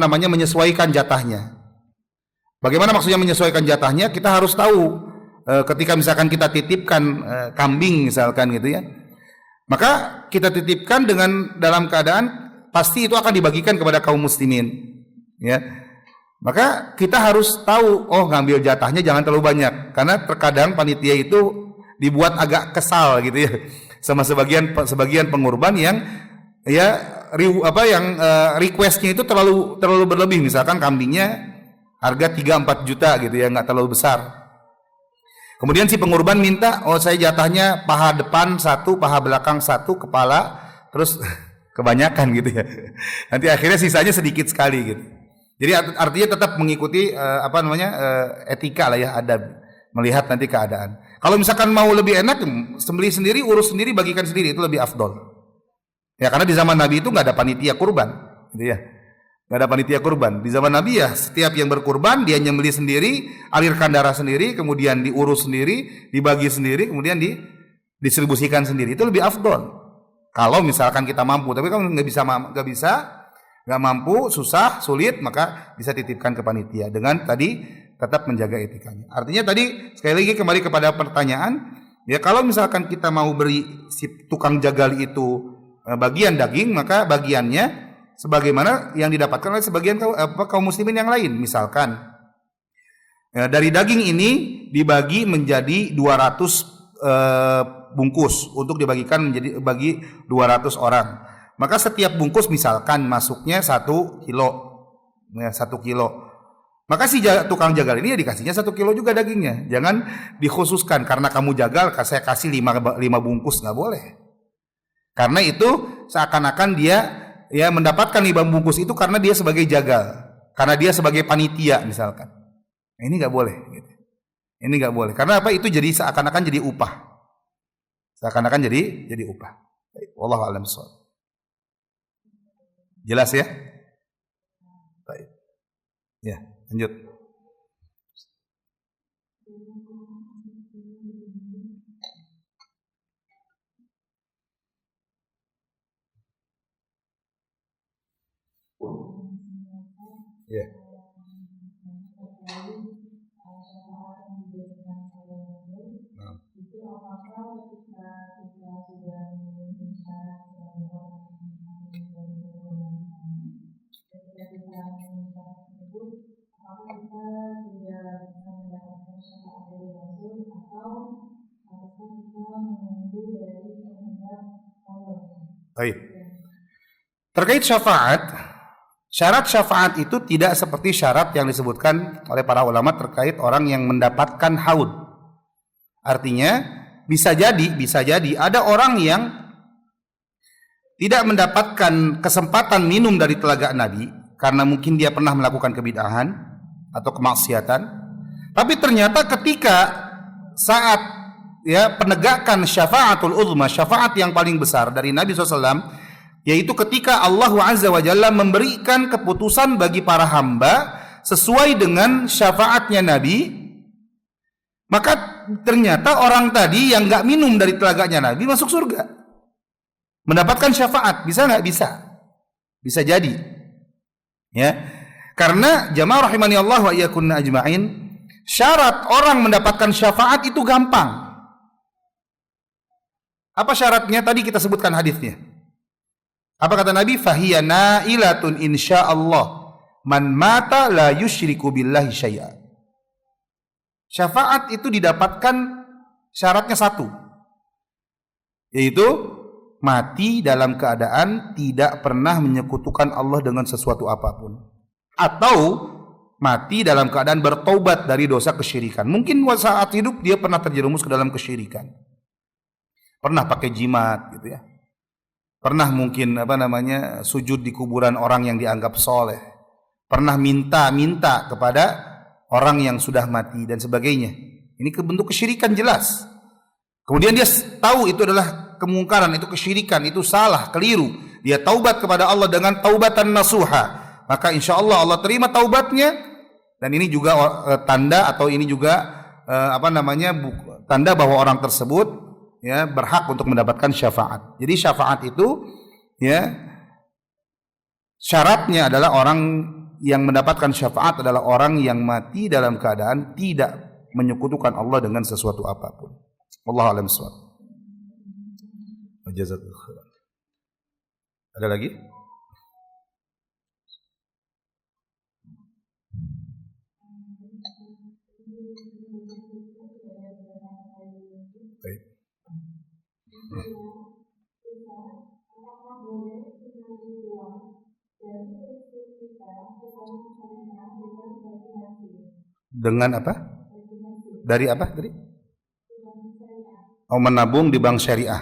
menyesuaikan jatahnya. Bagaimana maksudnya menyesuaikan jatahnya? Kita harus tahu ketika misalkan kita titipkan kambing misalkan gitu ya, maka kita titipkan dengan dalam keadaan pasti itu akan dibagikan kepada kaum muslimin, ya. Maka kita harus tahu, oh, ngambil jatahnya jangan terlalu banyak, karena terkadang panitia itu dibuat agak kesal gitu ya sama sebagian pengurban yang requestnya itu terlalu berlebih. Misalkan kambingnya harga 3-4 juta gitu ya, nggak terlalu besar. Kemudian si pengurban minta, oh, saya jatahnya paha depan 1, paha belakang 1, kepala, terus kebanyakan gitu ya. Nanti akhirnya sisanya sedikit sekali gitu. Jadi artinya tetap mengikuti etika lah ya, adab, melihat nanti keadaan. Kalau misalkan mau lebih enak, sembelih sendiri, urus sendiri, bagikan sendiri, itu lebih afdol. Ya, karena di zaman Nabi itu nggak ada panitia kurban, gitu ya. Nggak ada panitia kurban. Di zaman Nabi ya, setiap yang berkurban dia nyembelih sendiri, alirkan darah sendiri, kemudian diurus sendiri, dibagi sendiri, kemudian didistribusikan sendiri. Itu lebih afdol. Kalau misalkan kita mampu, tapi kalau nggak mampu, susah, sulit, maka bisa titipkan ke panitia dengan tadi tetap menjaga etikanya. Artinya tadi sekali lagi kembali kepada pertanyaan, ya, kalau misalkan kita mau beri si tukang jagal itu bagian daging, maka bagiannya sebagaimana yang didapatkan oleh sebagian kaum muslimin yang lain. Misalkan dari daging ini dibagi menjadi 200 bungkus untuk dibagikan bagi 200 orang. Maka setiap bungkus misalkan masuknya 1 kilo, ya, 1 kilo. Maka si tukang jagal ini ya dikasihnya 1 kilo juga dagingnya. Jangan dikhususkan karena kamu jagal saya kasih 5 bungkus, nggak boleh. Karena itu seakan-akan dia ya mendapatkan 5 bungkus itu karena dia sebagai jagal, karena dia sebagai panitia misalkan. Nah, ini nggak boleh. Gitu. Ini nggak boleh. Karena apa? Itu jadi seakan-akan jadi upah. Seakan-akan jadi upah. Wallahu a'lam bishawab. Jelas ya? Baik. Ya, lanjut. Ya. Nah. Baik. Terkait syafaat, syarat syafaat itu tidak seperti syarat yang disebutkan oleh para ulama terkait orang yang mendapatkan haud. Artinya bisa jadi ada orang yang tidak mendapatkan kesempatan minum dari telaga Nabi karena mungkin dia pernah melakukan kebid'ahan atau kemaksiatan. Tapi ternyata ketika saat penegakan syafaatul uzma, syafaat yang paling besar dari Nabi SAW, yaitu ketika Allah Azza wa Jalla memberikan keputusan bagi para hamba sesuai dengan syafaatnya Nabi, maka ternyata orang tadi yang nggak minum dari telaganya Nabi masuk surga, mendapatkan syafaat. Bisa nggak? Bisa jadi, ya. Karena jamaah rahimani Allah wa iyyakunna ajma'in, syarat orang mendapatkan syafaat itu gampang. Apa syaratnya? Tadi kita sebutkan hadisnya. Apa kata Nabi? Fahiya nailatun insyaallah man mata la yusyriku billahi syai'a. Syafaat itu didapatkan syaratnya satu, yaitu mati dalam keadaan tidak pernah menyekutukan Allah dengan sesuatu apapun, atau mati dalam keadaan bertaubat dari dosa kesyirikan. Mungkin saat hidup dia pernah terjerumus ke dalam kesyirikan, pernah pakai jimat gitu ya, pernah mungkin sujud di kuburan orang yang dianggap soleh, pernah minta kepada orang yang sudah mati dan sebagainya. Ini bentuk kesyirikan jelas. Kemudian dia tahu itu adalah kemungkaran, itu kesyirikan, itu salah, keliru. Dia taubat kepada Allah dengan taubatan nasuha. Maka insya Allah Allah terima taubatnya. Dan ini juga tanda, atau ini juga tanda bahwa orang tersebut berhak untuk mendapatkan syafaat. Jadi syafaat itu syaratnya adalah orang yang mendapatkan syafaat adalah orang yang mati dalam keadaan tidak menyekutukan Allah dengan sesuatu apapun. Wallahu a'lam bishawab. Jazakallahu khairan. Ada lagi? Baik. Dengan apa? Dari apa tadi? Oh, menabung di bank syariah.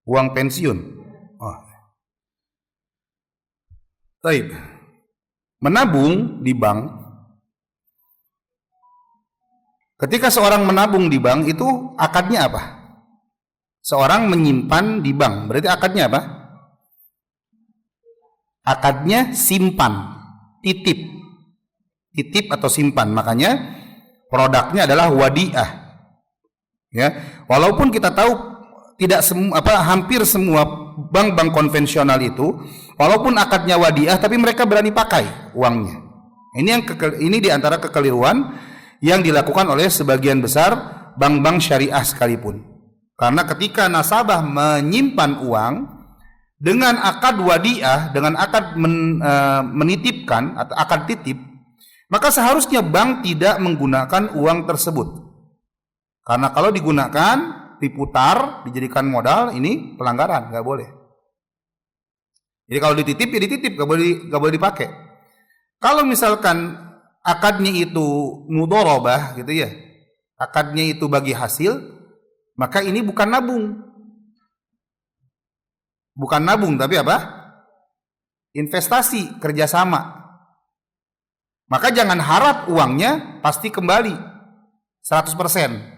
Uang pensiun. Oh. Baik. Menabung di bank. Ketika seorang menabung di bank itu akadnya apa? Seorang menyimpan di bank. Berarti akadnya apa? Akadnya simpan, titip atau simpan. Makanya produknya adalah wadiah. Ya, walaupun kita tahu tidak hampir semua bank-bank konvensional itu, walaupun akadnya wadiah, tapi mereka berani pakai uangnya. Ini di antara kekeliruan yang dilakukan oleh sebagian besar bank-bank syariah sekalipun. Karena ketika nasabah menyimpan uang dengan akad wadiah, dengan akad menitipkan atau akad titip, maka seharusnya bank tidak menggunakan uang tersebut. Karena kalau digunakan, diputar, dijadikan modal, ini pelanggaran, nggak boleh. Jadi kalau dititip, ya dititip, nggak boleh dipakai. Kalau misalkan akadnya itu mudharabah, gitu ya, akadnya itu bagi hasil, maka ini bukan nabung. Bukan nabung, tapi apa? Investasi, kerjasama. Maka jangan harap uangnya pasti kembali 100%.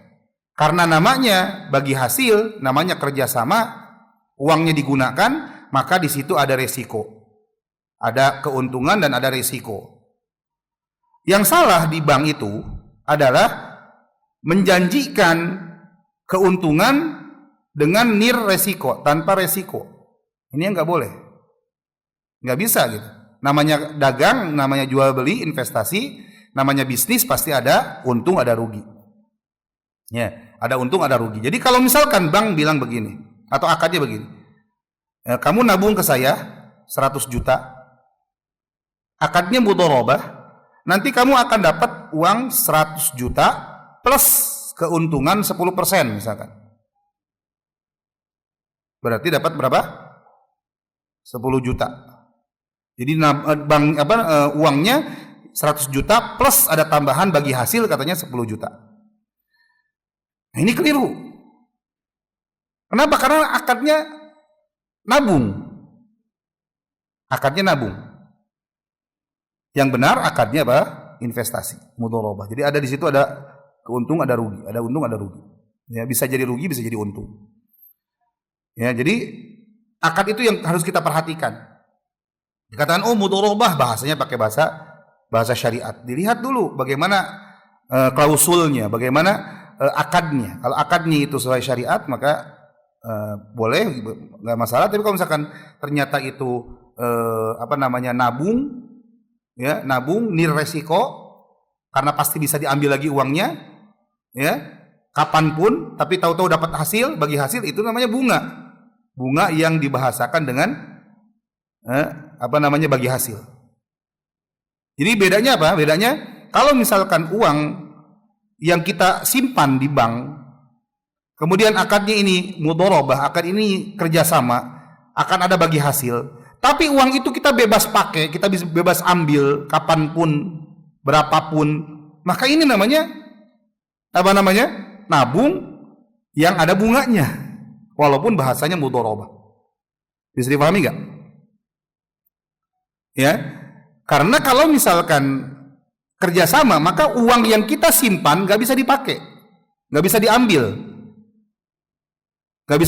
Karena namanya bagi hasil, namanya kerjasama, uangnya digunakan, maka di situ ada resiko. Ada keuntungan dan ada resiko. Yang salah di bank itu adalah menjanjikan keuntungan dengan nir resiko, tanpa resiko. Ini yang nggak boleh. Nggak bisa gitu. Namanya dagang, namanya jual beli, investasi, namanya bisnis pasti ada untung, ada rugi. Ya, ada untung, ada rugi. Jadi kalau misalkan bank bilang begini, atau akadnya begini, kamu nabung ke saya 100 juta, akadnya mudharabah, nanti kamu akan dapat uang 100 juta plus keuntungan 10% misalkan. Berarti dapat berapa? 10 juta. Jadi uangnya 100 juta plus ada tambahan bagi hasil katanya 10 juta. Nah, ini keliru. Kenapa? Karena akadnya nabung. Akadnya nabung. Yang benar akadnya apa? Investasi, mudharabah. Jadi ada di situ ada keuntung, ada rugi, ada untung, ada rugi. Ya, bisa jadi rugi, bisa jadi untung. Ya, jadi akad itu yang harus kita perhatikan. Dikatakan mudharabah, bahasanya pakai bahasa syariat. Dilihat dulu bagaimana klausulnya, bagaimana akadnya. Kalau akadnya itu sesuai syariat maka boleh, nggak masalah. Tapi kalau misalkan ternyata itu nabung, ya, nabung nir resiko karena pasti bisa diambil lagi uangnya, ya, kapanpun, tapi tahu-tahu dapat hasil, bagi hasil, itu namanya bunga yang dibahasakan dengan bagi hasil. Jadi bedanya apa? Bedanya kalau misalkan uang yang kita simpan di bank, kemudian akadnya ini mudharabah, akad ini kerjasama, akan ada bagi hasil. Tapi uang itu kita bebas pakai, kita bisa bebas ambil kapanpun, berapapun. Maka ini namanya nabung yang ada bunganya, walaupun bahasanya mudharabah. Bisa dipahami nggak? Ya, karena kalau misalkan kerjasama, maka uang yang kita simpan nggak bisa dipakai, nggak bisa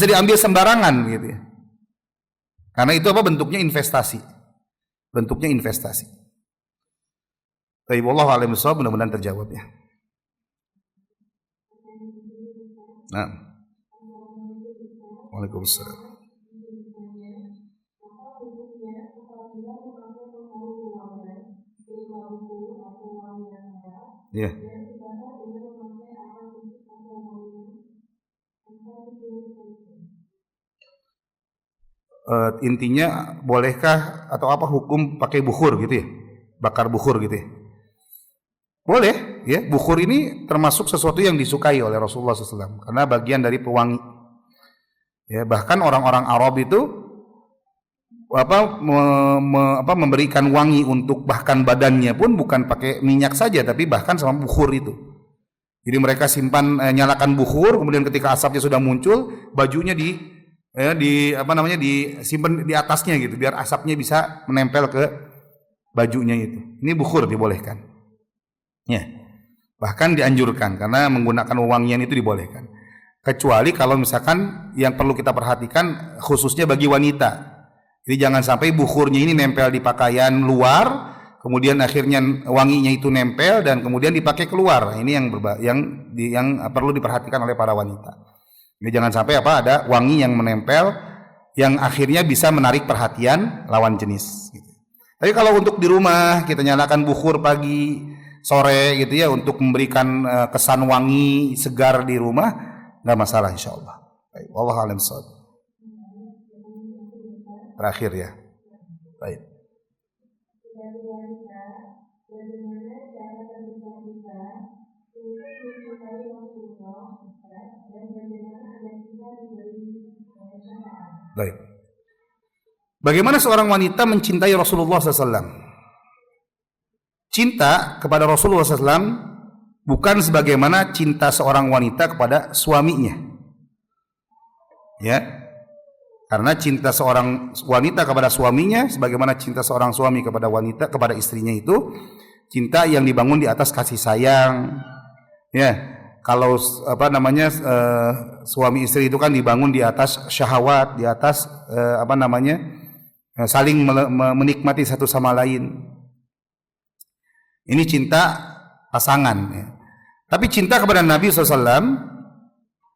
diambil, sembarangan gitu ya. Karena itu bentuknya investasi. Bentuknya investasi. Tapi wallahu a'lam bishawab, mudah-mudahan terjawab ya. Nah. Waalaikumsalam. Ya. Intinya bolehkah atau apa hukum pakai bukhur gitu ya, bakar bukhur gitu ya? Boleh ya, bukhur ini termasuk sesuatu yang disukai oleh Rasulullah SAW karena bagian dari pewangi. Ya, bahkan orang-orang Arab itu memberikan wangi untuk bahkan badannya pun bukan pakai minyak saja, tapi bahkan sama bukhur itu. Jadi mereka simpan, nyalakan bukhur, kemudian ketika asapnya sudah muncul, bajunya disimpan di atasnya gitu, biar asapnya bisa menempel ke bajunya itu. Ini bukhur dibolehkan. Ya. Bahkan dianjurkan karena menggunakan wewangian itu dibolehkan. Kecuali kalau misalkan yang perlu kita perhatikan khususnya bagi wanita. Jadi jangan sampai bukhurnya ini nempel di pakaian luar, kemudian akhirnya wanginya itu nempel dan kemudian dipakai keluar. Ini yang perlu diperhatikan oleh para wanita. Jadi jangan sampai ada wangi yang menempel yang akhirnya bisa menarik perhatian lawan jenis gitu. Tapi kalau untuk di rumah kita nyalakan bukhur pagi, sore gitu ya untuk memberikan kesan wangi segar di rumah, nggak masalah insyaallah. Baik, wallahu a'lam bishawab. Terakhir ya. Baik. Baik. Bagaimana seorang wanita mencintai Rasulullah SAW? Cinta kepada Rasulullah SAW bukan sebagaimana cinta seorang wanita kepada suaminya. Ya. Karena cinta seorang wanita kepada suaminya sebagaimana cinta seorang suami kepada wanita kepada istrinya itu cinta yang dibangun di atas kasih sayang. Ya. Kalau suami istri itu kan dibangun di atas syahwat, di atas saling menikmati satu sama lain. Ini cinta pasangan. Ya. Tapi cinta kepada Nabi SAW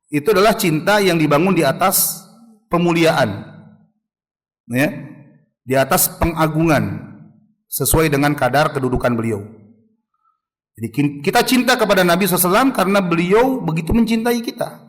itu adalah cinta yang dibangun di atas pemuliaan, ya, di atas pengagungan sesuai dengan kadar kedudukan beliau. Jadi kita cinta kepada Nabi SAW karena beliau begitu mencintai kita.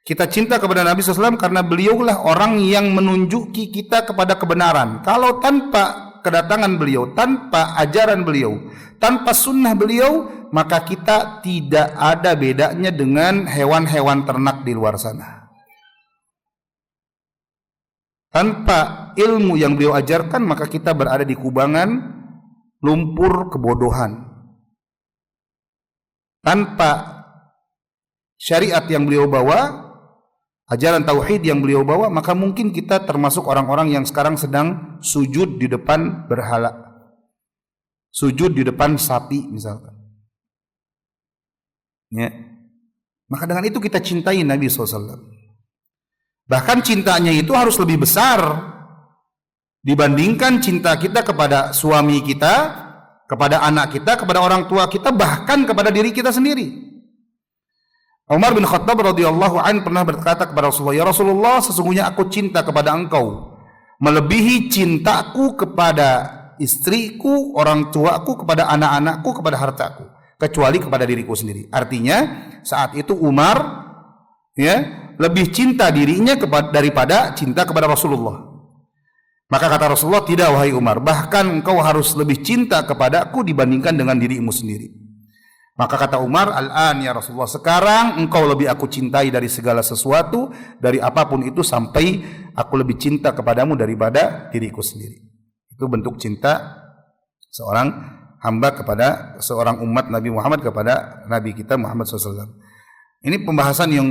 Kita cinta kepada Nabi SAW karena beliaulah orang yang menunjuki kita kepada kebenaran. Kalau tanpa kedatangan beliau, tanpa ajaran beliau, tanpa sunnah beliau, maka kita tidak ada bedanya dengan hewan-hewan ternak di luar sana. Tanpa ilmu yang beliau ajarkan, maka kita berada di kubangan lumpur kebodohan. Tanpa syariat yang beliau bawa, ajaran tauhid yang beliau bawa, maka mungkin kita termasuk orang-orang yang sekarang sedang sujud di depan berhala, sujud di depan sapi misalkan. Ya. Maka dengan itu kita cintai Nabi SAW. Bahkan cintanya itu harus lebih besar dibandingkan cinta kita kepada suami kita, kepada anak kita, kepada orang tua kita, bahkan kepada diri kita sendiri. Umar bin Khattab radhiyallahu anhu pernah berkata kepada Rasulullah, "Ya Rasulullah, sesungguhnya aku cinta kepada engkau melebihi cintaku kepada istriku, orang tuaku, kepada anak-anakku, kepada hartaku, kecuali kepada diriku sendiri." Artinya saat itu Umar lebih cinta dirinya daripada cinta kepada Rasulullah. Maka kata Rasulullah, "Tidak wahai Umar, bahkan engkau harus lebih cinta kepadaku dibandingkan dengan dirimu sendiri." Maka kata Umar, "Al-an ya Rasulullah, sekarang engkau lebih aku cintai dari segala sesuatu, dari apapun itu, sampai aku lebih cinta kepadamu daripada diriku sendiri." Itu bentuk cinta seorang hamba kepada seorang umat Nabi Muhammad kepada Nabi kita Muhammad SAW. Ini pembahasan yang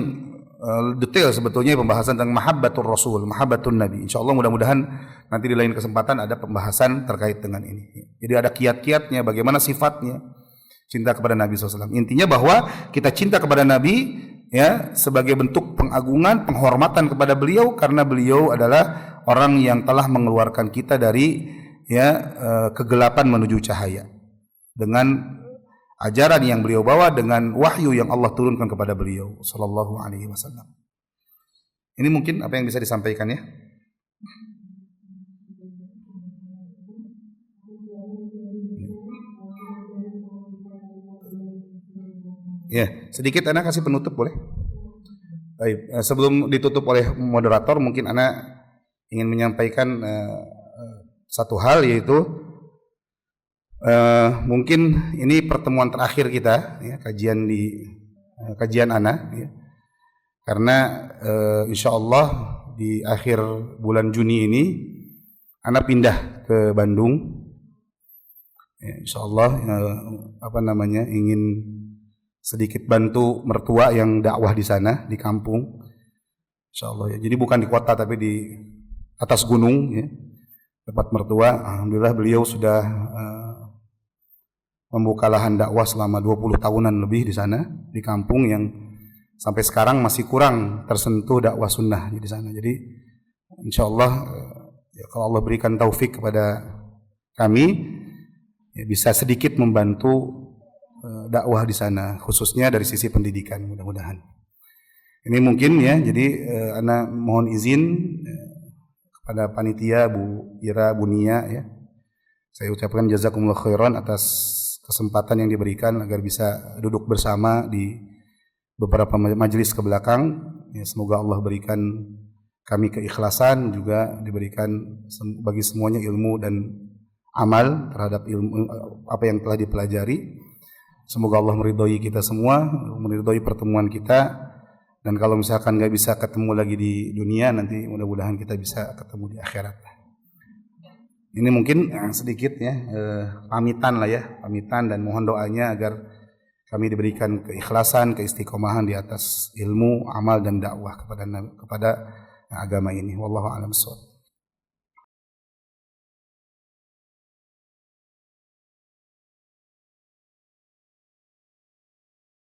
detail sebetulnya, pembahasan tentang mahabbatur Rasul, mahabbatun Nabi. Insyaallah mudah-mudahan nanti di lain kesempatan ada pembahasan terkait dengan ini. Jadi ada kiat-kiatnya, bagaimana sifatnya cinta kepada Nabi SAW. Intinya bahwa kita cinta kepada Nabi ya sebagai bentuk pengagungan, penghormatan kepada beliau, karena beliau adalah orang yang telah mengeluarkan kita dari kegelapan menuju cahaya dengan ajaran yang beliau bawa, dengan wahyu yang Allah turunkan kepada beliau sallallahu alaihi wasallam. Ini mungkin apa yang bisa disampaikan ya. Ya, sedikit Ana kasih penutup boleh? Baik, sebelum ditutup oleh moderator, mungkin Ana ingin menyampaikan satu hal, yaitu mungkin ini pertemuan terakhir kita ya, kajian Ana ya. Karena insya Allah di akhir bulan Juni ini Ana pindah ke Bandung ya, insya Allah ingin sedikit bantu mertua yang dakwah di sana di kampung insya Allah ya. Jadi bukan di kota tapi di atas gunung ya, tempat mertua. Alhamdulillah beliau sudah membuka lahan dakwah selama 20 tahunan lebih di sana, di kampung yang sampai sekarang masih kurang tersentuh dakwah sunnah di sana. Jadi insya Allah ya, kalau Allah berikan taufik kepada kami ya, bisa sedikit membantu dakwah di sana, khususnya dari sisi pendidikan, mudah-mudahan. Ini mungkin ya, jadi Ana mohon izin kepada panitia Bu Ira, Bu Nia ya, saya ucapkan jazakumullah khairan atas kesempatan yang diberikan agar bisa duduk bersama di beberapa majelis ke belakang ya, semoga Allah berikan kami keikhlasan, juga diberikan bagi semuanya ilmu dan amal terhadap ilmu apa yang telah dipelajari. Semoga Allah meridhoi kita semua, meridhoi pertemuan kita, dan kalau misalkan nggak bisa ketemu lagi di dunia, nanti mudah-mudahan kita bisa ketemu di akhirat. Ini mungkin sedikit ya pamitan lah ya, pamitan, dan mohon doanya agar kami diberikan keikhlasan, keistiqomahan di atas ilmu, amal dan dakwah kepada agama ini. Wallahu a'lam bishawab.